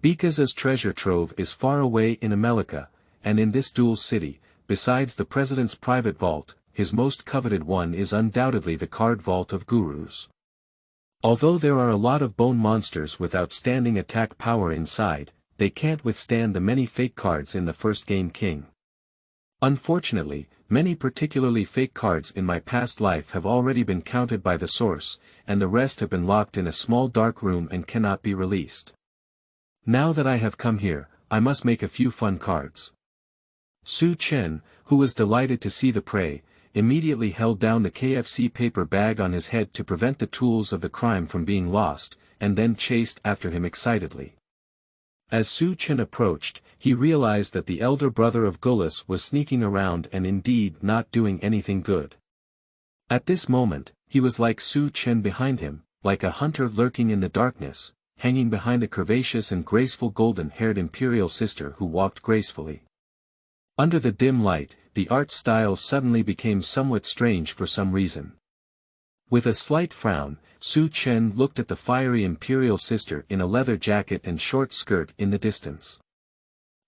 Bika's treasure trove is far away in America, and in this Duel City, besides the president's private vault, his most coveted one is undoubtedly the card vault of gurus. Although there are a lot of bone monsters with outstanding attack power inside, they can't withstand the many fake cards in the first Game King. Unfortunately, many particularly fake cards in my past life have already been counted by the source, and the rest have been locked in a small dark room and cannot be released. Now that I have come here, I must make a few fun cards. Su Chen, who was delighted to see the prey, immediately held down the KFC paper bag on his head to prevent the tools of the crime from being lost, and then chased after him excitedly. As Su Chen approached, he realized that the elder brother of Gullus was sneaking around and indeed not doing anything good. At this moment, he was like Su Chen behind him, like a hunter lurking in the darkness, hanging behind a curvaceous and graceful golden-haired imperial sister who walked gracefully. Under the dim light, the art style suddenly became somewhat strange for some reason. With a slight frown, Su Chen looked at the fiery imperial sister in a leather jacket and short skirt in the distance.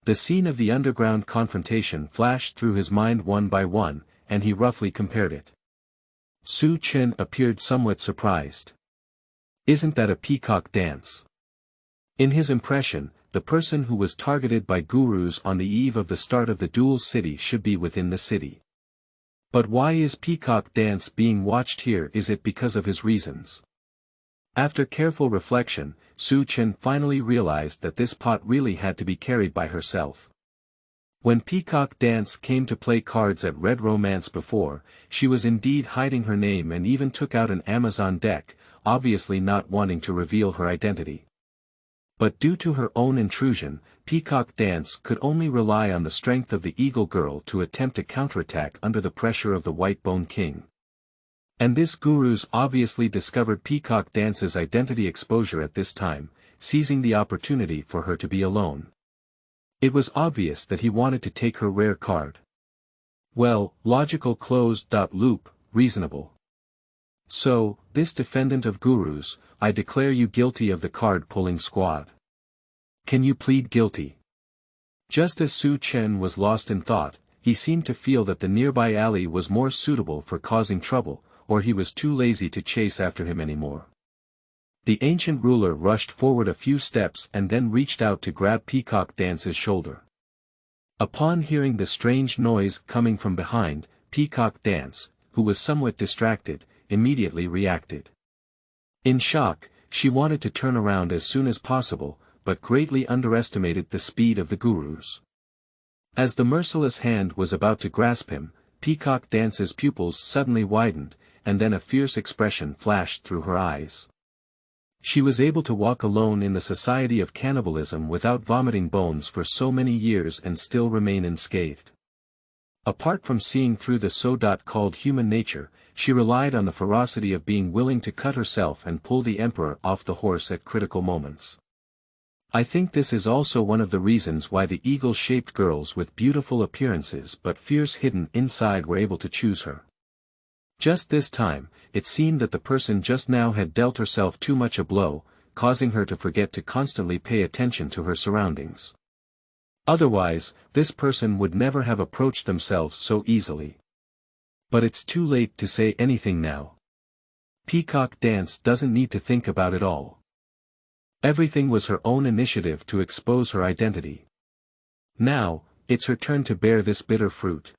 The scene of the underground confrontation flashed through his mind one by one, and he roughly compared it. Su Chen appeared somewhat surprised. Isn't that a peacock dance? In his impression, the person who was targeted by gurus on the eve of the start of the Duel City should be within the city. But why is Peacock Dance being watched here? Is it because of his reasons? After careful reflection, Su Chen finally realized that this pot really had to be carried by herself. When Peacock Dance came to play cards at Red Romance before, she was indeed hiding her name and even took out an Amazon deck, obviously not wanting to reveal her identity. But due to her own intrusion, Peacock Dance could only rely on the strength of the Eagle Girl to attempt a counterattack under the pressure of the White Bone King. And this gurus obviously discovered Peacock Dance's identity exposure at this time, seizing the opportunity for her to be alone. It was obvious that he wanted to take her rare card. Well, logical closed loop, reasonable. So, this defendant of gurus, I declare you guilty of the card-pulling squad. Can you plead guilty? Just as Su Chen was lost in thought, he seemed to feel that the nearby alley was more suitable for causing trouble, or he was too lazy to chase after him anymore. The ancient ruler rushed forward a few steps and then reached out to grab Peacock Dance's shoulder. Upon hearing the strange noise coming from behind, Peacock Dance, who was somewhat distracted, immediately reacted. In shock, she wanted to turn around as soon as possible, but greatly underestimated the speed of the gurus. As the merciless hand was about to grasp him, Peacock Dance's pupils suddenly widened, and then a fierce expression flashed through her eyes. She was able to walk alone in the society of cannibalism without vomiting bones for so many years and still remain unscathed. Apart from seeing through the so-called human nature, she relied on the ferocity of being willing to cut herself and pull the emperor off the horse at critical moments. I think this is also one of the reasons why the eagle-shaped girls with beautiful appearances but fierce hidden inside were able to choose her. Just this time, it seemed that the person just now had dealt herself too much a blow, causing her to forget to constantly pay attention to her surroundings. Otherwise, this person would never have approached themselves so easily. But it's too late to say anything now. Peacock Dance doesn't need to think about it all. Everything was her own initiative to expose her identity. Now, it's her turn to bear this bitter fruit.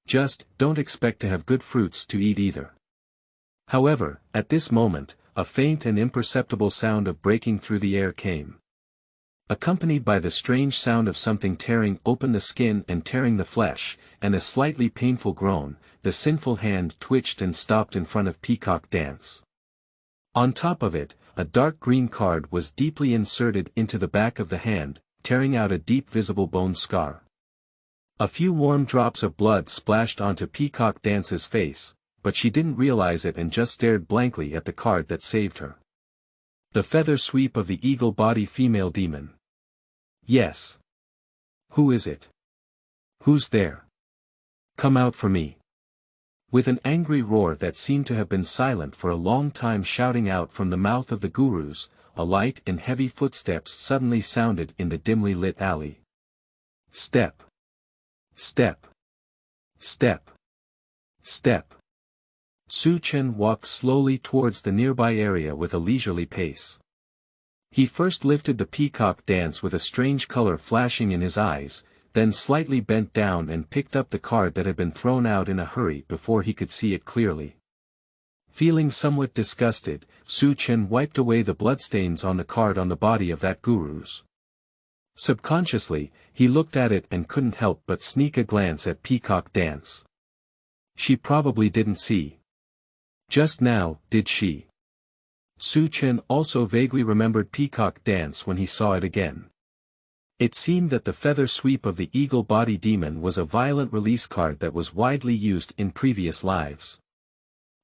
Just, don't expect to have good fruits to eat either. However, at this moment, a faint and imperceptible sound of breaking through the air came. Accompanied by the strange sound of something tearing open the skin and tearing the flesh, and a slightly painful groan, the sinful hand twitched and stopped in front of Peacock Dance. On top of it, a dark green card was deeply inserted into the back of the hand, tearing out a deep visible bone scar. A few warm drops of blood splashed onto Peacock Dance's face, but she didn't realize it and just stared blankly at the card that saved her. The feather sweep of the eagle body female demon. Yes. Who is it? Who's there? Come out for me. With an angry roar that seemed to have been silent for a long time shouting out from the mouth of the gurus, a light and heavy footsteps suddenly sounded in the dimly lit alley. Step. Step. Step. Step. Su Chen walked slowly towards the nearby area with a leisurely pace. He first lifted the Peacock Dance with a strange color flashing in his eyes, then slightly bent down and picked up the card that had been thrown out in a hurry before he could see it clearly. Feeling somewhat disgusted, Su Chen wiped away the bloodstains on the card on the body of that gurus. Subconsciously, he looked at it and couldn't help but sneak a glance at Peacock Dance. She probably didn't see. Just now, did she? Su Chen also vaguely remembered Peacock Dance when he saw it again. It seemed that the feather sweep of the eagle body demon was a violent release card that was widely used in previous lives.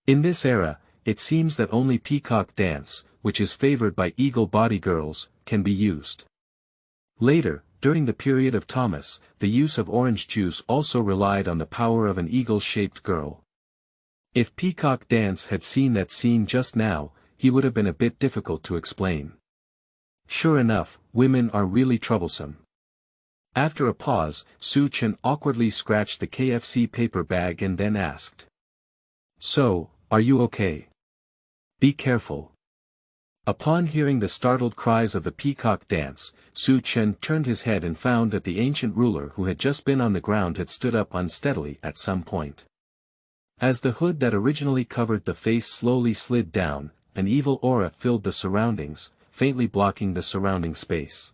In this era, it seems that only Peacock Dance, which is favored by eagle body girls, can be used. Later, during the period of Thomas, the use of orange juice also relied on the power of an eagle-shaped girl. If Peacock Dance had seen that scene just now, he would have been a bit difficult to explain. Sure enough, women are really troublesome. After a pause, Su Chen awkwardly scratched the KFC paper bag and then asked. So, are you okay? Be careful. Upon hearing the startled cries of the Peacock Dance, Su Chen turned his head and found that the ancient ruler who had just been on the ground had stood up unsteadily at some point. As the hood that originally covered the face slowly slid down, an evil aura filled the surroundings, faintly blocking the surrounding space.